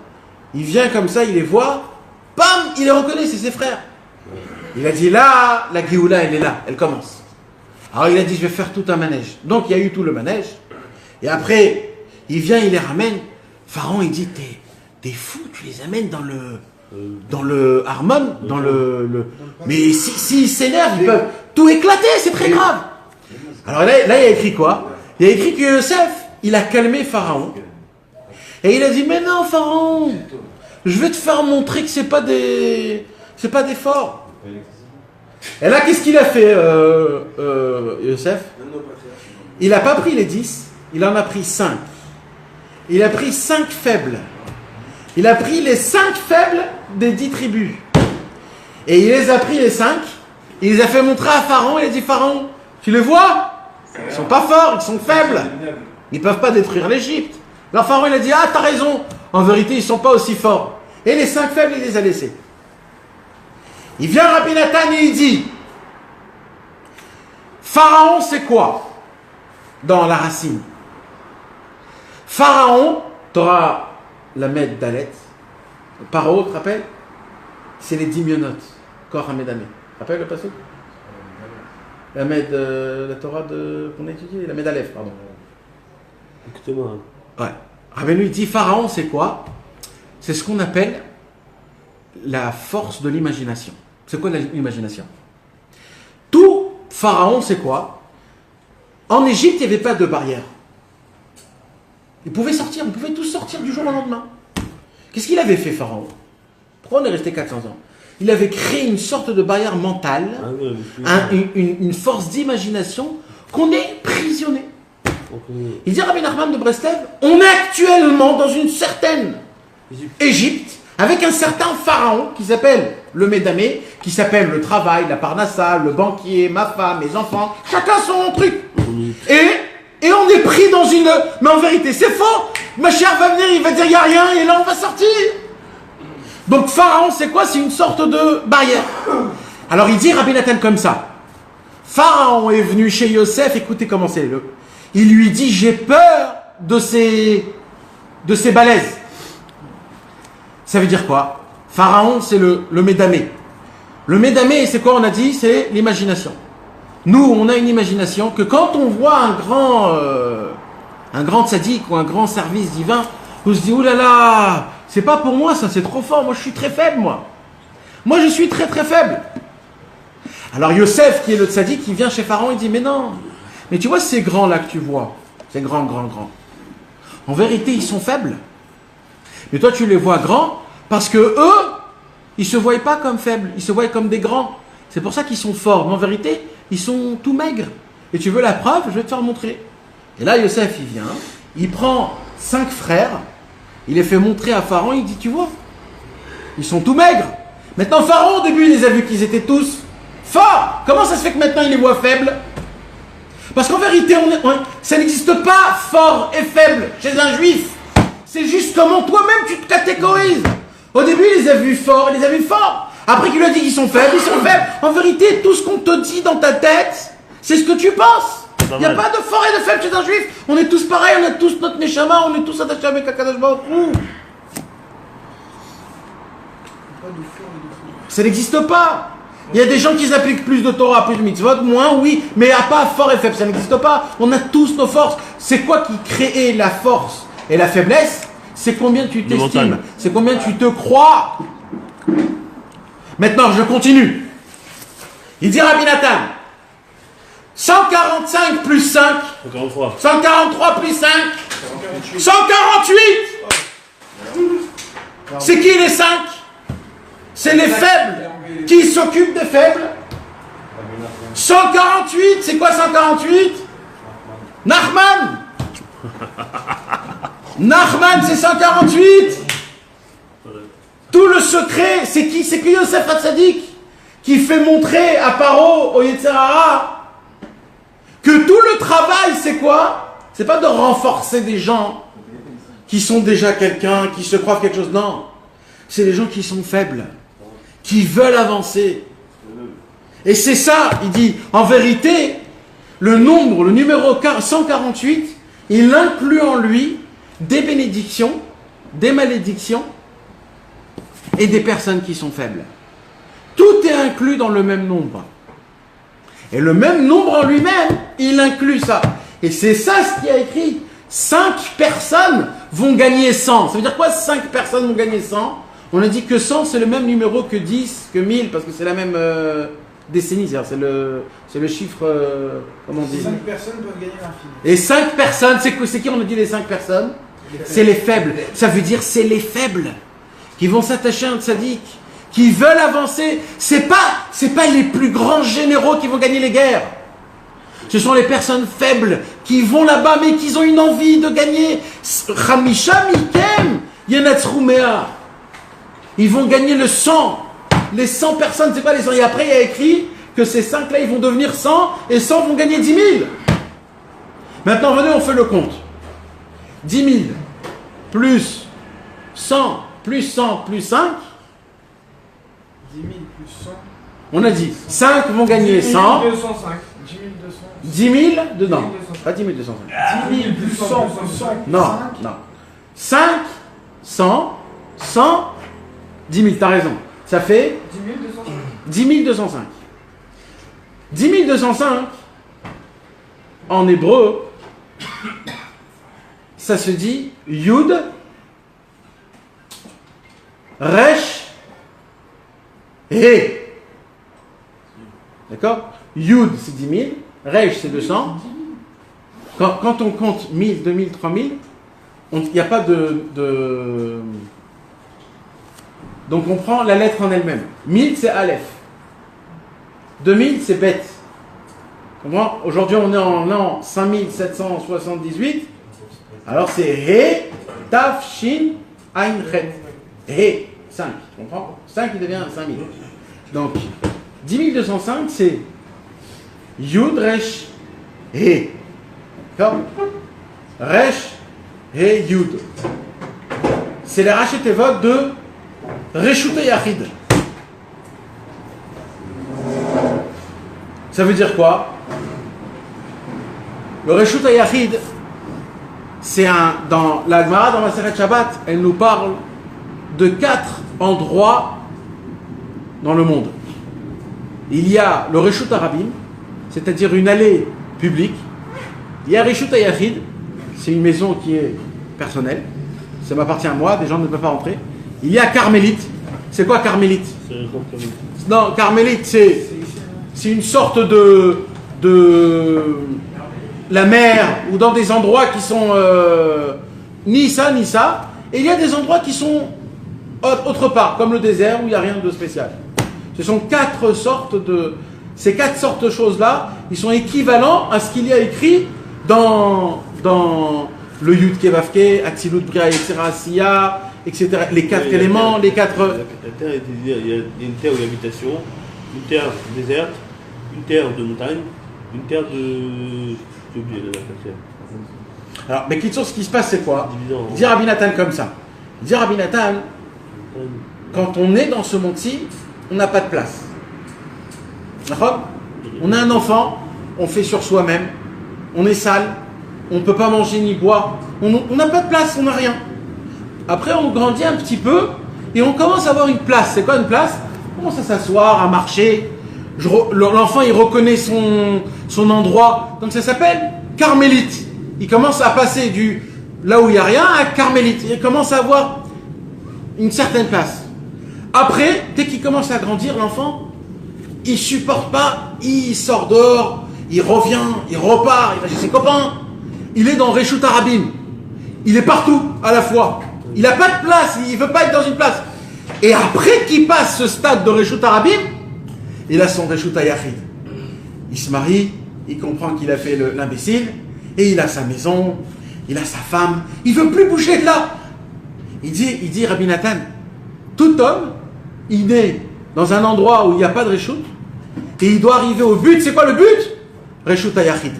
Il vient comme ça, il les voit. Bam, il les reconnaît, c'est ses frères. Il a dit, là, la Géoula, elle est là, elle commence. Alors il a dit, je vais faire tout un manège. Donc il y a eu tout le manège. Et après, il vient, il les ramène. Pharaon, il dit, t'es fou, tu les amènes dans le Harmon, dans le... Mais s'ils s'énervent, ils peuvent tout éclater, c'est très grave. Alors là, il a écrit quoi? Il a écrit que Yosef, il a calmé Pharaon. Et il a dit, mais non, Pharaon, je vais te faire montrer que c'est pas des forts. Et là, qu'est-ce qu'il a fait, Yosef? Il n'a pas pris les 10, il en a pris 5. Il a pris 5 faibles. Il a pris les 5 faibles des 10 tribus. Et il les a pris les 5. Il les a fait montrer à Pharaon. Il a dit, Pharaon, tu les vois? Ils sont pas forts, ils sont faibles. Ils peuvent pas détruire l'Égypte. Alors Pharaon, il a dit, ah, t'as raison. En vérité, ils sont pas aussi forts. Et les 5 faibles, il les a laissés. Il vient Rabbi Nathan et il dit, Pharaon, c'est quoi? Dans la racine. Pharaon, tu auras la Med Dalet. Paro, tu te rappelles? C'est les Dimionot. Kor Hamedame. Tu te rappelles le passage? La Med, la Torah qu'on a étudiée, la Med Aleph, pardon. Écoutez-moi. Ouais. Rabbeinu, il dit Pharaon, c'est quoi? C'est ce qu'on appelle la force de l'imagination. C'est quoi l'imagination? Tout Pharaon, c'est quoi? En Égypte, il n'y avait pas de barrière. Ils pouvaient sortir, ils pouvaient tous sortir du jour au lendemain. Qu'est-ce qu'il avait fait, Pharaon? Pourquoi on est resté 400 ans? Il avait créé une sorte de barrière mentale, une force d'imagination qu'on est prisonnier. Il dit Rabbi Nachman de Breslev, on est actuellement dans une certaine Égypte avec un certain pharaon qui s'appelle le Médamé, qui s'appelle le travail, la parnassa, le banquier, ma femme, mes enfants, chacun son truc. Et on est pris dans une... Mais en vérité, c'est faux. Ma chère va venir, il va dire il n'y a rien, et là on va sortir. Donc pharaon, c'est quoi? C'est une sorte de barrière. Alors il dit Rabbi Nathan comme ça. Pharaon est venu chez Yosef, écoutez comment c'est. Il lui dit j'ai peur de ces balaises. Ça veut dire quoi? Pharaon, c'est le Médamé. Le Médamé, c'est quoi on a dit? C'est l'imagination. Nous, on a une imagination que quand on voit un grand tzaddik ou un grand service divin, on se dit oulala, c'est pas pour moi ça, c'est trop fort, moi je suis très faible moi. Moi je suis très très faible. Alors Yosef, qui est le tzaddik, qui vient chez Pharaon, il dit mais non, mais tu vois ces grands là que tu vois, ces grands. En vérité, ils sont faibles. Mais toi tu les vois grands parce que eux, ils se voient pas comme faibles, ils se voient comme des grands. C'est pour ça qu'ils sont forts. Mais en vérité, ils sont tout maigres. Et tu veux la preuve? Je vais te faire montrer. Et là, Yosef, il vient, il prend 5 frères, il les fait montrer à Pharaon, il dit, tu vois, ils sont tout maigres. Maintenant, Pharaon, au début, il les a vus qu'ils étaient tous forts. Comment ça se fait que maintenant, il les voit faibles? Parce qu'en vérité, ça n'existe pas fort et faible chez un juif. C'est juste comment toi-même, tu te catégorises. Au début, il les a vus forts, il les a vus forts. Après qu'il lui a dit qu'ils sont faibles, ils sont faibles. En vérité, tout ce qu'on te dit dans ta tête, c'est ce que tu penses. Il n'y a pas de fort et de faible chez un juif. On est tous pareils, on a tous notre neshama, on est tous attachés avec Akadosh Baruch Hu. Ça n'existe pas. Il y a des gens qui appliquent plus de Torah, plus de mitzvot, moins, oui, mais il n'y a pas fort et faible, ça n'existe pas. On a tous nos forces. C'est quoi qui crée la force et la faiblesse? C'est combien tu t'estimes, c'est combien tu te crois. Maintenant, je continue. Il dit Rabbi Nathan, 145 plus 5, 143 plus 5, 148. C'est qui les 5? C'est les faibles qui s'occupent des faibles. 148, c'est quoi 148? Nachman. Nachman, c'est 148. Tout le secret, c'est qui? C'est que Yosef Hatzadik qui fait montrer à Paro, au Yetzer Hara, que tout le travail, c'est quoi? C'est pas de renforcer des gens qui sont déjà quelqu'un, qui se croient quelque chose. Non. C'est les gens qui sont faibles, qui veulent avancer. Et c'est ça, il dit, en vérité, le numéro 148, il inclut en lui des bénédictions, des malédictions, et des personnes qui sont faibles. Tout est inclus dans le même nombre. Et le même nombre en lui-même, il inclut ça. Et c'est ça ce qui a écrit. 5 personnes vont gagner 100. Ça veut dire quoi 5 personnes vont gagner 100? On a dit que 100 c'est le même numéro que 10, que 1000, parce que c'est la même décennie. C'est le chiffre, comment on dit? 5 personnes peuvent gagner l'infini. Et 5 personnes, c'est qui on a dit les 5 personnes? C'est les faibles. Ça veut dire c'est les faibles qui vont s'attacher à un tzaddik, qui veulent avancer. C'est pas les plus grands généraux qui vont gagner les guerres. Ce sont les personnes faibles qui vont là-bas, mais qui ont une envie de gagner. Chamisha mikem yenatzru mea. Ils vont gagner le 100. Les 100 personnes, c'est pas les 100. Et après, il y a écrit que ces 5-là, ils vont devenir 100, et 100 vont gagner 10 000. Maintenant, venez, on fait le compte. 10 000 plus 100 plus 100 plus 5. 10 000 plus 100. On a dit 5 vont gagner 100. 10 205. 10 000 dedans. Pas 10 205. 10 000 plus 100 plus 100. Non, non. 5, 100, 100, 10 000, t'as raison. Ça fait 10 205. 10 205, en hébreu, ça se dit Yud, Resh, He. D'accord? Yud, c'est 10 000. Resh, c'est 200. Quand on compte 1000, 2000, 3000, il n'y a pas de Donc on prend la lettre en elle-même. 1000 c'est Aleph. 2000 c'est Bet. Aujourd'hui on est en l'an 5778. Alors c'est He, Taf, Shin, Ain, Chet. He, 5. Tu comprends? 5 il devient 5000. Donc 10205 c'est Yud, Resh, He. D'accord? Resh, He, Yud. C'est les rachetevot de Reshut Yachid. Ça veut dire quoi? Le Reshut Yachid, c'est dans la Gemara, dans la Masechet Shabbat, elle nous parle de 4 endroits dans le monde. Il y a le Reshut Harabim, c'est-à-dire une allée publique. Il y a Reshut Yachid, c'est une maison qui est personnelle. Ça m'appartient à moi, des gens ne peuvent pas rentrer. Il y a Carmélite. C'est quoi Carmélite? Non, Carmélite, c'est une sorte de la mer, ou dans des endroits qui sont ni ça, ni ça. Et il y a des endroits qui sont autre part, comme le désert, où il n'y a rien de spécial. Ce sont ces 4 sortes de choses-là, ils sont équivalents à ce qu'il y a écrit dans le Yud Kevavke, Atzilut, Bria, etc., Siya, etc. Les 4 éléments, les 4... La terre, il y a une terre où il y a l'habitation, une terre déserte, une terre de montagne, une terre de... J'ai oublié la terre. Alors, mais ce qui se passe, c'est quoi? Dit Rabbi Nathan comme ça. Dit Rabbi Nathan, quand on est dans ce monde-ci, on n'a pas de place. D'accord? On a un enfant, on fait sur soi-même, on est sale, on ne peut pas manger ni boire, on n'a pas de place, on n'a rien. Après, on grandit un petit peu et on commence à avoir une place. C'est quoi une place? On commence à s'asseoir, à marcher. L'enfant, il reconnaît son endroit. Donc ça s'appelle Carmélite. Il commence à passer là où il n'y a rien à Carmélite. Il commence à avoir une certaine place. Après, dès qu'il commence à grandir, l'enfant, il ne supporte pas, il sort dehors, il revient, il repart, il va chez ses copains. Il est dans Reshut Harabim. Il est partout à la fois. Il n'a pas de place, il ne veut pas être dans une place. Et après qu'il passe ce stade de Reshut Harabim, il a son Reshut Yachid. Il se marie, il comprend qu'il a fait l'imbécile, et il a sa maison, il a sa femme, il ne veut plus bouger de là. Il dit Rabbi Nathan, tout homme, il naît dans un endroit où il n'y a pas de Reshut, et il doit arriver au but. C'est quoi le but? Reshut Yachid.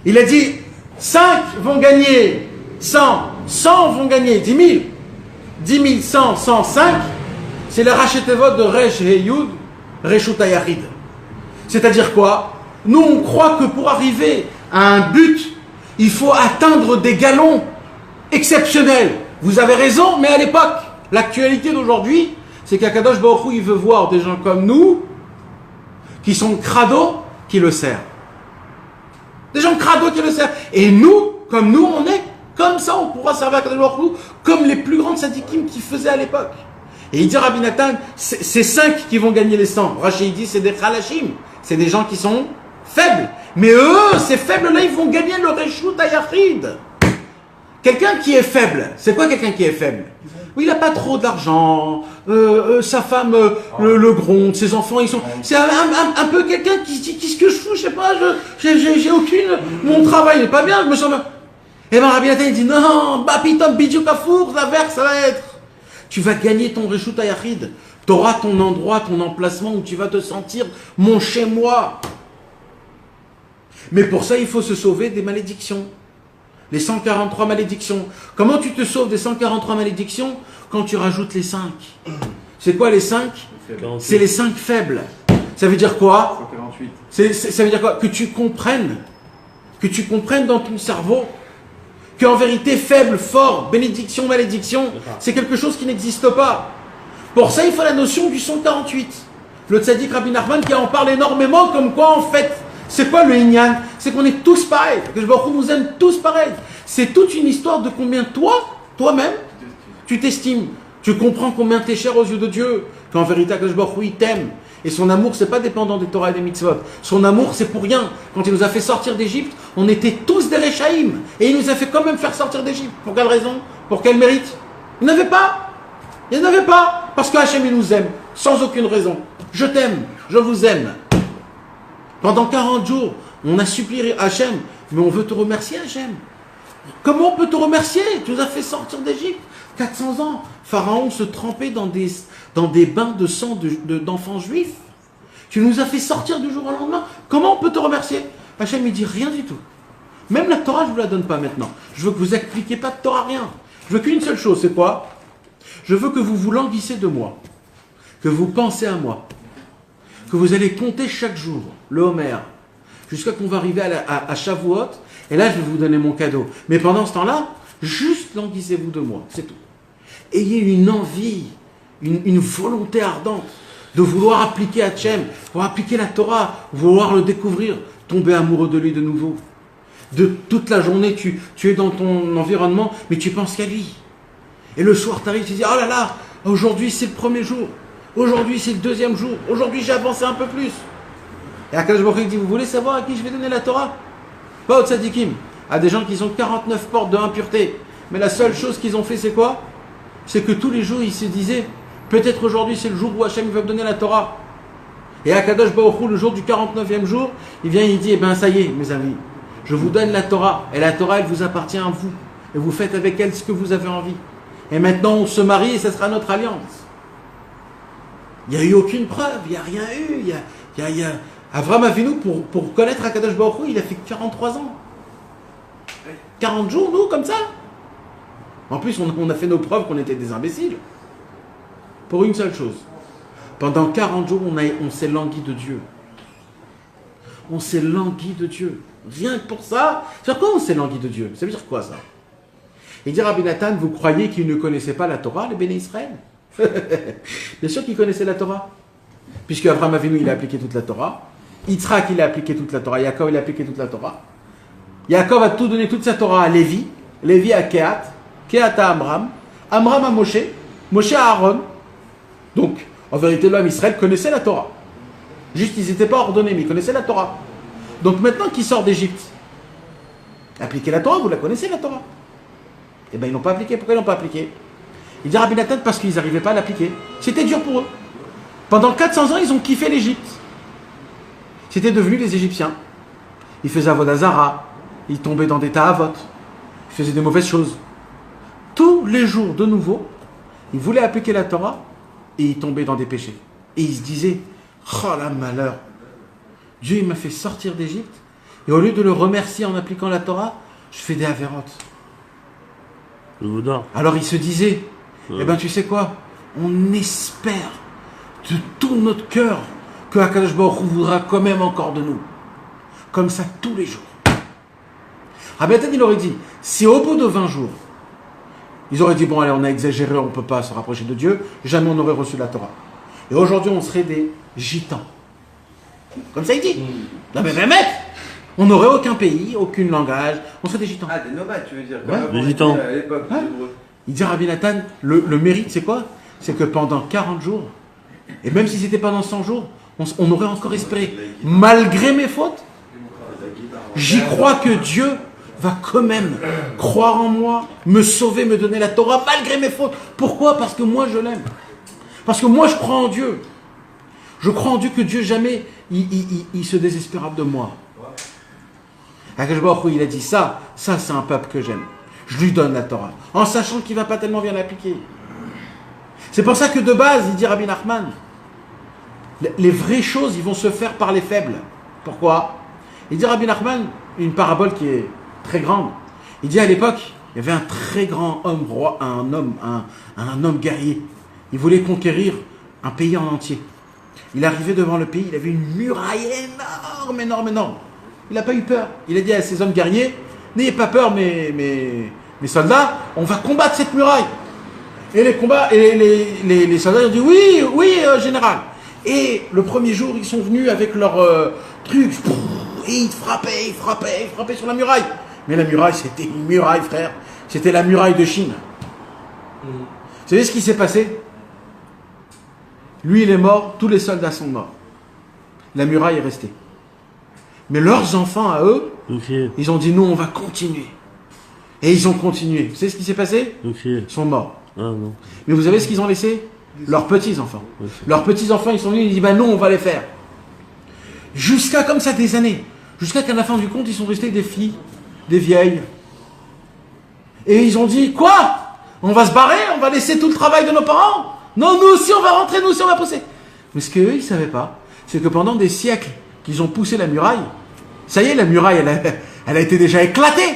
Il a dit, 5 vont gagner 100, 100 vont gagner 10 000, 10 000, 100, 105, c'est le rachetevot de Resh et Yud, Reshut Yachid. C'est-à-dire quoi? Nous, on croit que pour arriver à un but, il faut atteindre des galons exceptionnels. Vous avez raison, mais à l'époque, l'actualité d'aujourd'hui, c'est qu'Akadosh Baruch Hu, il veut voir des gens comme nous, qui sont crado, qui le servent. Des gens crado qui le servent. Et nous, comme nous, on est comme ça, on pourra servir Akadosh Baruch Hu, comme les plus grandes sadikim qui faisaient à l'époque. Et il dit Rabbi Nathan, c'est 5 qui vont gagner les 100. Rachid dit, c'est des khalashim. C'est des gens qui sont faibles. Mais eux, ces faibles-là, ils vont gagner le Reshut Yachid. Quelqu'un qui est faible, c'est quoi quelqu'un qui est faible? Oui, il n'a pas trop d'argent, sa femme le gronde, ses enfants, ils sont... C'est un peu quelqu'un qui se dit, qu'est-ce que je fous, je sais pas, j'ai aucune... Mon travail n'est pas bien, je me sens... Et bien Rabbi Nathan, il dit, non, Bapitom Bidou Kafour, l'inverse, ça va être... Tu vas gagner ton Reshut Yachid. Tu auras ton endroit, ton emplacement où tu vas te sentir mon chez-moi. Mais pour ça, il faut se sauver des malédictions. Les 143 malédictions. Comment tu te sauves des 143 malédictions? Quand tu rajoutes les 5. C'est quoi les 5? C'est les 5 faibles. Ça veut dire quoi? 148. Ça veut dire quoi? Que tu comprennes dans ton cerveau qu'en vérité, faible, fort, bénédiction, malédiction, c'est quelque chose qui n'existe pas. Pour ça, il faut la notion du 148. Le tzaddik Rabbi Nachman qui en parle énormément, comme quoi en fait, c'est quoi le Inyan? C'est qu'on est tous pareils, que le Baruch Hu nous aime tous pareils. C'est toute une histoire de combien toi-même, tu t'estimes. Tu comprends combien tu es cher aux yeux de Dieu. Qu'en vérité, que le Baruch Hu, il t'aime. Et son amour, c'est pas dépendant des Torah et des mitzvot. Son amour, c'est pour rien. Quand il nous a fait sortir d'Égypte, on était tous des Rechaïm. Et il nous a fait quand même faire sortir d'Égypte. Pour quelle raison? Pour quel mérite? Il n'avait pas. Parce que Hachem, il nous aime, sans aucune raison. Je t'aime, je vous aime. Pendant 40 jours, on a supplié Hachem, mais on veut te remercier, Hachem. Comment on peut te remercier? Tu nous as fait sortir d'Égypte. 400 ans. Pharaon se trempait dans des bains de sang d'enfants juifs. Tu nous as fait sortir du jour au lendemain. Comment on peut te remercier? Hachem, il dit rien du tout. Même la Torah, je ne vous la donne pas maintenant. Je veux que vous n'appliquiez pas de Torah, rien. Je veux qu'une seule chose, c'est quoi? Je veux que vous vous languissez de moi. Que vous pensez à moi. Que vous allez compter chaque jour le Homer. Jusqu'à qu'on va arriver à Shavuot. Et là, je vais vous donner mon cadeau. Mais pendant ce temps-là, juste languissez-vous de moi. C'est tout. Ayez une envie, une volonté ardente de vouloir appliquer Hachem, vouloir appliquer la Torah, vouloir le découvrir, tomber amoureux de lui de nouveau. De toute la journée, tu es dans ton environnement, mais tu penses qu'à lui. Et le soir, tu arrives, tu dis, oh là là, aujourd'hui c'est le premier jour, aujourd'hui c'est le deuxième jour, aujourd'hui j'ai avancé un peu plus. Et Akadosh Baruch Hu dit, vous voulez savoir à qui je vais donner la Torah? Pas aux tzadikim, à des gens qui ont 49 portes de impureté. Mais la seule chose qu'ils ont fait, c'est quoi? C'est que tous les jours, ils se disaient, peut-être aujourd'hui c'est le jour où Hachem va me donner la Torah. Et Akadosh Baruch Hu, le jour du 49e jour, il vient et il dit, eh bien ça y est, mes amis, je vous donne la Torah. Et la Torah, elle vous appartient à vous. Et vous faites avec elle ce que vous avez envie. Et maintenant, on se marie et ce sera notre alliance. Il n'y a eu aucune preuve, il n'y a rien eu. Avram Avinu, pour connaître Akadosh Baruch Hu, il a fait 43 ans. 40 jours, nous, comme ça. En plus, on a fait nos preuves qu'on était des imbéciles. Pour une seule chose. Pendant 40 jours, on s'est langui de Dieu. On s'est langui de Dieu. Rien que pour ça. Sur quoi on s'est langui de Dieu? Ça veut dire quoi, ça? Il dit, Rabbi Nathan, vous croyez qu'ils ne connaissaient pas la Torah, les Béné Israël? Bien sûr qu'ils connaissaient la Torah. Puisque Abraham Avinu, il a appliqué toute la Torah. Yitzhak, il a appliqué toute la Torah. Yaakov, il a appliqué toute la Torah. Yaakov a tout donné, toute sa Torah à Lévi. Lévi à Kehat. Kehat à Amram. Amram à Moshe. Moshe à Aaron. Donc, en vérité, l'homme Israël connaissait la Torah. Juste, ils n'étaient pas ordonnés, mais ils connaissaient la Torah. Donc maintenant qu'ils sortent d'Égypte, appliquez la Torah, vous la connaissez la Torah. Eh bien, ils n'ont pas appliqué. Pourquoi ils n'ont pas appliqué? Il dit Rabbi Nathan parce qu'ils n'arrivaient pas à l'appliquer. C'était dur pour eux. Pendant 400 ans, ils ont kiffé l'Égypte. C'était devenu les Égyptiens. Ils faisaient Avodah Zara, ils tombaient dans des ta'avot, ils faisaient des mauvaises choses. Tous les jours, de nouveau, ils voulaient appliquer la Torah et ils tombaient dans des péchés. Et ils se disaient, oh la malheur, Dieu il m'a fait sortir d'Égypte et au lieu de le remercier en appliquant la Torah, je fais des avérotes. Alors ils se disaient, eh ben tu sais quoi, on espère de tout notre cœur que Akadosh Baruch Hu voudra quand même encore de nous. Comme ça tous les jours. Rabbi Nathan il aurait dit, si au bout de 20 jours, ils auraient dit, bon allez on a exagéré, on ne peut pas se rapprocher de Dieu, jamais on n'aurait reçu la Torah. Et aujourd'hui on serait des gitans. Comme ça il dit. Non mais mec, on n'aurait aucun pays, aucun langage, on serait des gitans. Ah, des nomades, tu veux dire? Ouais, comme des gitans. à l'époque, Ouais. Il dit Rabbi Nathan, le mérite c'est quoi? C'est que pendant 40 jours, et même si c'était pendant 100 jours, on aurait encore espéré, malgré mes fautes, j'y crois que Dieu va quand même croire en moi, me sauver, me donner la Torah, malgré mes fautes. Pourquoi? Parce que moi je l'aime. Parce que moi je crois en Dieu. Je crois en Dieu que Dieu jamais, il se désespérera de moi. Akadosh Baruch Hu, il a dit ça c'est un peuple que j'aime. Je lui donne la Torah, en sachant qu'il ne va pas tellement bien l'appliquer. C'est pour ça que de base, il dit Rabbi Nachman, les vraies choses, ils vont se faire par les faibles. Pourquoi? Il dit Rabbi Nachman, une parabole qui est très grande. Il dit à l'époque, il y avait un très grand homme roi, un homme guerrier. Il voulait conquérir un pays en entier. Il arrivait devant le pays, il avait une muraille énorme. Il n'a pas eu peur. Il a dit à ses hommes guerriers, n'ayez pas peur mes soldats, on va combattre cette muraille. Et les soldats ont dit oui, général. Et le premier jour, ils sont venus avec leurs trucs, et ils frappaient sur la muraille. Mais la muraille, c'était une muraille, frère. C'était la muraille de Chine. Vous savez ce qui s'est passé? Lui, il est mort, tous les soldats sont morts. La muraille est restée. Mais leurs enfants, à eux, ils ont dit, nous, on va continuer. Et ils ont continué. Vous savez ce qui s'est passé? Ils sont morts. Ah, non. Mais vous savez ce qu'ils ont laissé? Leurs petits-enfants. Leurs petits-enfants, ils sont venus, ils disent, ben non, on va les faire. Jusqu'à comme ça des années. Jusqu'à qu'à la fin du compte, ils sont restés des filles, des vieilles. Et ils ont dit, quoi? On va se barrer? On va laisser tout le travail de nos parents? Non, nous aussi, on va rentrer, nous aussi, on va pousser. Mais ce qu'eux, ils ne savaient pas, c'est que pendant des siècles qu'ils ont poussé la muraille, ça y est, la muraille, elle a été déjà éclatée.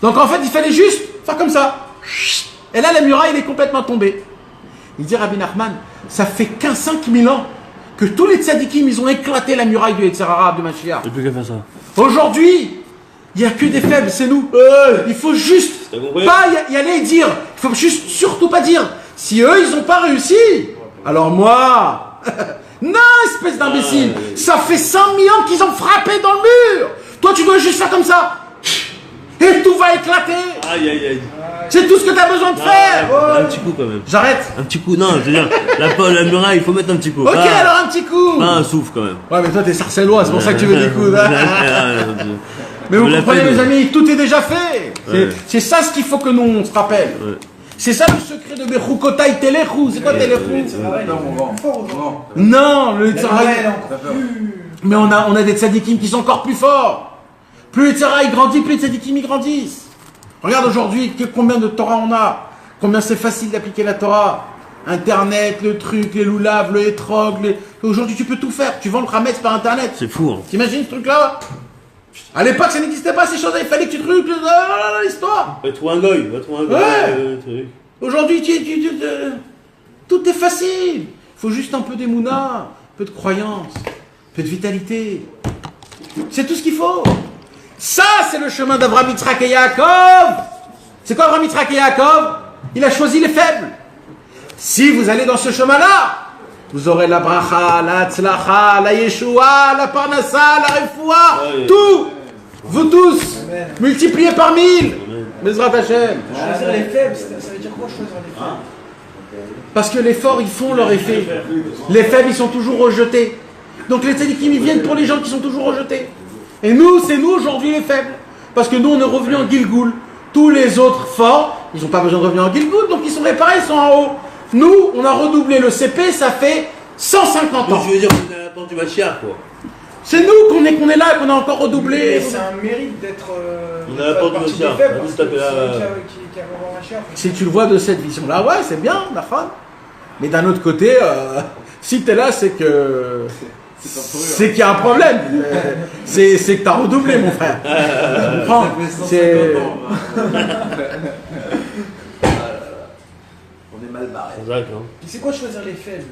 Donc en fait, il fallait juste faire comme ça. Et là, la muraille, elle est complètement tombée. Il dit, Rabbi Nachman, ça fait 5 000 ans que tous les tzadikim, ils ont éclaté la muraille du Yetzer Hara, de Mashiach. Et plus qu'à faire ça. Aujourd'hui, il n'y a que des faibles, c'est nous. Il faut juste pas y aller et dire. Il faut juste surtout pas dire. Si eux, ils n'ont pas réussi, alors moi... Non, espèce d'imbécile. Ça fait 100 000 ans qu'ils ont frappé dans le mur. Toi, tu dois juste faire comme ça. Et tout va éclater. Aïe, aïe, aïe. C'est tout ce que tu as besoin de faire. Un petit coup quand même. J'arrête. Un petit coup, non, je veux dire, la muraille, il faut mettre un petit coup. Ok, alors un petit coup. Pas un souffle quand même. Ouais, mais toi, t'es sarcellois, c'est pour ça que tu veux des coups. Mais vous comprenez, mes amis, tout est déjà fait. C'est ça ce qu'il faut que nous, on se rappelle. Ouais. C'est ça le secret de Bechukotai Telechou. C'est quoi Telechou? Fort. Non, le Tzaraï. Mais on a des tzadikim qui sont encore plus forts. Plus le Tzaraï grandit, plus les tzadikim y grandissent. Regarde aujourd'hui combien de Torah on a. Combien c'est facile d'appliquer la Torah. Internet, le truc, les loulaves, le hétrog. Aujourd'hui, tu peux tout faire. Tu vends le Hametz par Internet. C'est fou, hein. T'imagines ce truc-là? À l'époque, ça n'existait pas ces choses-là. Il fallait que tu trucs l'histoire. Va trouver un goy, Ouais. Aujourd'hui, tout est facile. Il faut juste un peu d'émouna, un peu de croyance, un peu de vitalité. C'est tout ce qu'il faut. Ça, c'est le chemin d'Avraham, Yitzhak et Yaakov. C'est quoi Avraham, Yitzhak et Yaakov? Il a choisi les faibles. Si vous allez dans ce chemin-là, vous aurez la bracha, la tzlacha, la yeshua, la parnassa, la refoua, tout. Vous tous, multipliés par 1000. Bezrat Hashem. Choisir les faibles, ça veut dire quoi choisir les faibles? Parce que les forts, ils font leur effet. Les faibles, ils sont toujours rejetés. Donc les tzadikim, ils viennent pour les gens qui sont toujours rejetés. Et nous, c'est nous aujourd'hui les faibles. Parce que nous, on est revenus en Gilgoul. Tous les autres forts, ils n'ont pas besoin de revenir en Gilgoul, donc ils sont réparés, ils sont en haut. Nous, on a redoublé le CP, ça fait 150 ans. Je veux dire, c'est à la porte du Machiar, quoi. C'est nous qu'on est là et qu'on a encore redoublé. Mais c'est un mérite d'être. On a la porte du partie des Machiar. faibles, On parce se que tape là. c'est eux qui avons Machiar. Si tu le vois de cette vision-là, ouais, c'est bien, Nachman. Mais d'un autre côté, si t'es là, c'est que... C'est qu'il y a un problème. C'est que t'as redoublé, mon frère. Tu comprends? C'est... On est mal barré. Exact, hein. C'est quoi choisir les faibles?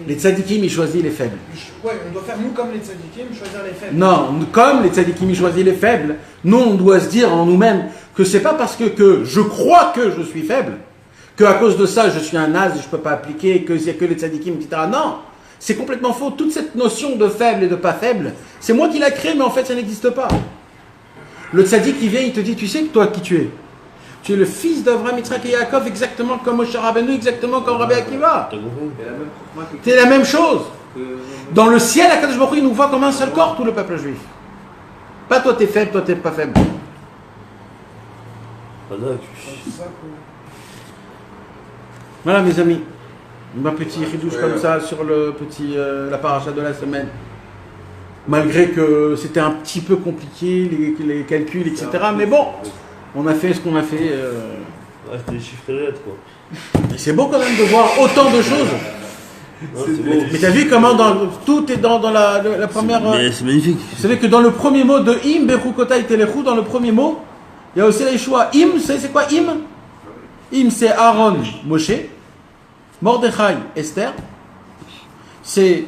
Les tzadikim, ils choisissent les faibles. Ouais, on doit faire nous comme les tzadikim, choisir les faibles. Non, comme les tzadikim, ils choisissent les faibles, nous, on doit se dire en nous-mêmes que c'est pas parce que je crois que je suis faible, qu'à cause de ça, je suis un naze et je peux pas appliquer, que c'est que les tzadikim, etc. Non, c'est complètement faux. Toute cette notion de faible et de pas faible, c'est moi qui l'a créée, mais en fait, ça n'existe pas. Le tzadik, il vient, il te dit, tu sais que toi, qui tu es? Tu es le fils d'Avraham, Yitzhak et Yaakov, exactement comme Moshe Rabbeinu, exactement comme Rabbi Akiva. C'est la même chose. Dans le ciel, Akadosh Baruch Hu, il nous voit comme un seul corps, tout le peuple juif. Pas toi t'es faible, toi t'es pas faible. Voilà mes amis, un petit ridouche comme ça sur le petit, la paracha de la semaine. Malgré que c'était un petit peu compliqué, les calculs, etc. Mais bon, on a fait ce qu'on a fait. Ouais, c'était des chiffres et des lettres, quoi. Et c'est beau quand même de voir autant de choses. Non, c'est beau. Mais t'as vu comment tout est dans la première... Mais c'est magnifique. Vous savez que dans le premier mot de Im, Bechukotai Telechou, dans le premier mot, il y a aussi la Yeshua. Im, vous savez c'est quoi Im? Im, c'est Aaron, Moshe. Mordechai, Esther. C'est...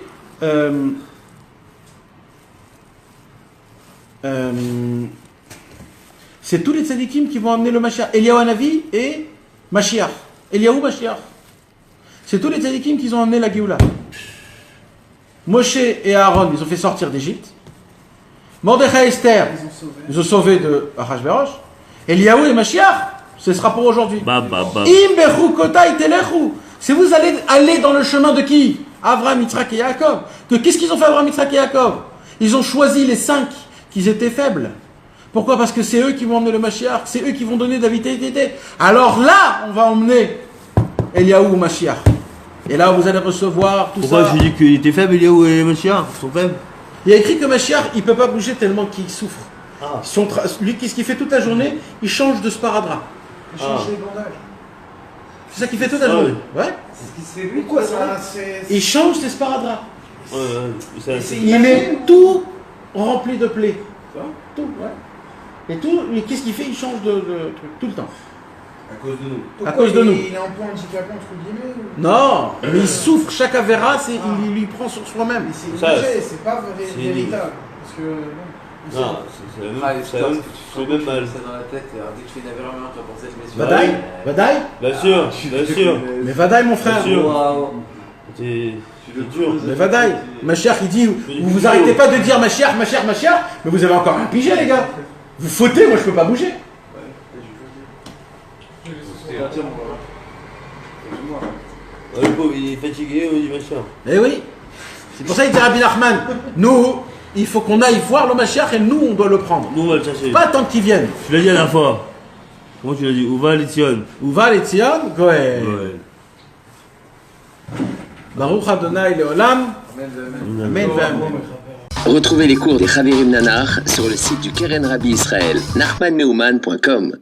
c'est tous les tzadikim qui vont amener le Mashiach. Eliyahu Hanavi et Mashiach. Eliyahu Mashiach. C'est tous les tzadikim qui ont amené la Géoula. Moshe et Aaron, ils ont fait sortir d'Égypte. Mordechai et Esther, ils ont sauvé de Achashverosh. Eliyahu et Mashiach, ce sera pour aujourd'hui. Im bechukotai telechou. Si vous allez aller dans le chemin de qui? Avraham, Yitzhak et Yaakov. Qu'est-ce qu'ils ont fait Avraham, Yitzhak et Yaakov? Ils ont choisi les 5 qui étaient faibles. Pourquoi? Parce que c'est eux qui vont emmener le Mashiach, c'est eux qui vont donner de la vitalité. Alors là, on va emmener Eliyahu Mashiach. Et là, vous allez recevoir tout Pourquoi ça. je dis qu'il était faible, il est où les Mashiach? Ils sont faibles. Il y a écrit que Mashiach, il peut pas bouger tellement qu'il souffre. Ah. Lui, qu'est-ce qu'il fait toute la journée? Il change de sparadrap. Il change les bandages. C'est ça qu'il fait toute la journée. Ouais. C'est ce qui se fait lui. Pourquoi ça c'est... Il change ses sparadraps. C'est Il est tout rempli de plaies. Tout, ouais. Et tout, mais qu'est-ce qu'il fait? Il change de truc tout le temps. À cause de nous. À cause de nous. Il est un peu handicapé entre guillemets ou... Non, mais il souffre. Chaque avéra, il lui prend sur soi-même. Mais c'est Ça, obligé, c'est pas c'est- véritable. Parce que... bon, Non, c'est le même mal. Ça dans la tête, et alors dès que tu fais une avéra, tu vas penser à ce messieurs. Vadaï, Vadaï. Bien sûr, bien sûr. Mais Vadaï, mon frère. Bien sûr. Waouh. C'est dur. Mais Vadaï. Mashiach, il dit, vous arrêtez pas de dire Mashiach, Mashiach, Mashiach, mais vous avez encore un pigé, les gars. Vous fautez, moi je peux pas bouger. Le pauvre, il est fatigué, il dit Mashiach. Eh oui. C'est pour ça qu'il dit Rabbi Nachman, nous, il faut qu'on aille voir le Mashiach et nous, on doit le prendre. Nous, on va le chercher. Pas tant qu'il vienne. Tu l'as dit la dernière fois. Comment tu l'as dit? Où va l'Étienne? Où va les Tzion? Goé. Ouais. Baruch Adonai Leolam. Amen. Amen. Retrouvez les cours des Chavirim Nanar sur le site du Keren Rabbi Israël, nachmanmeuman.com.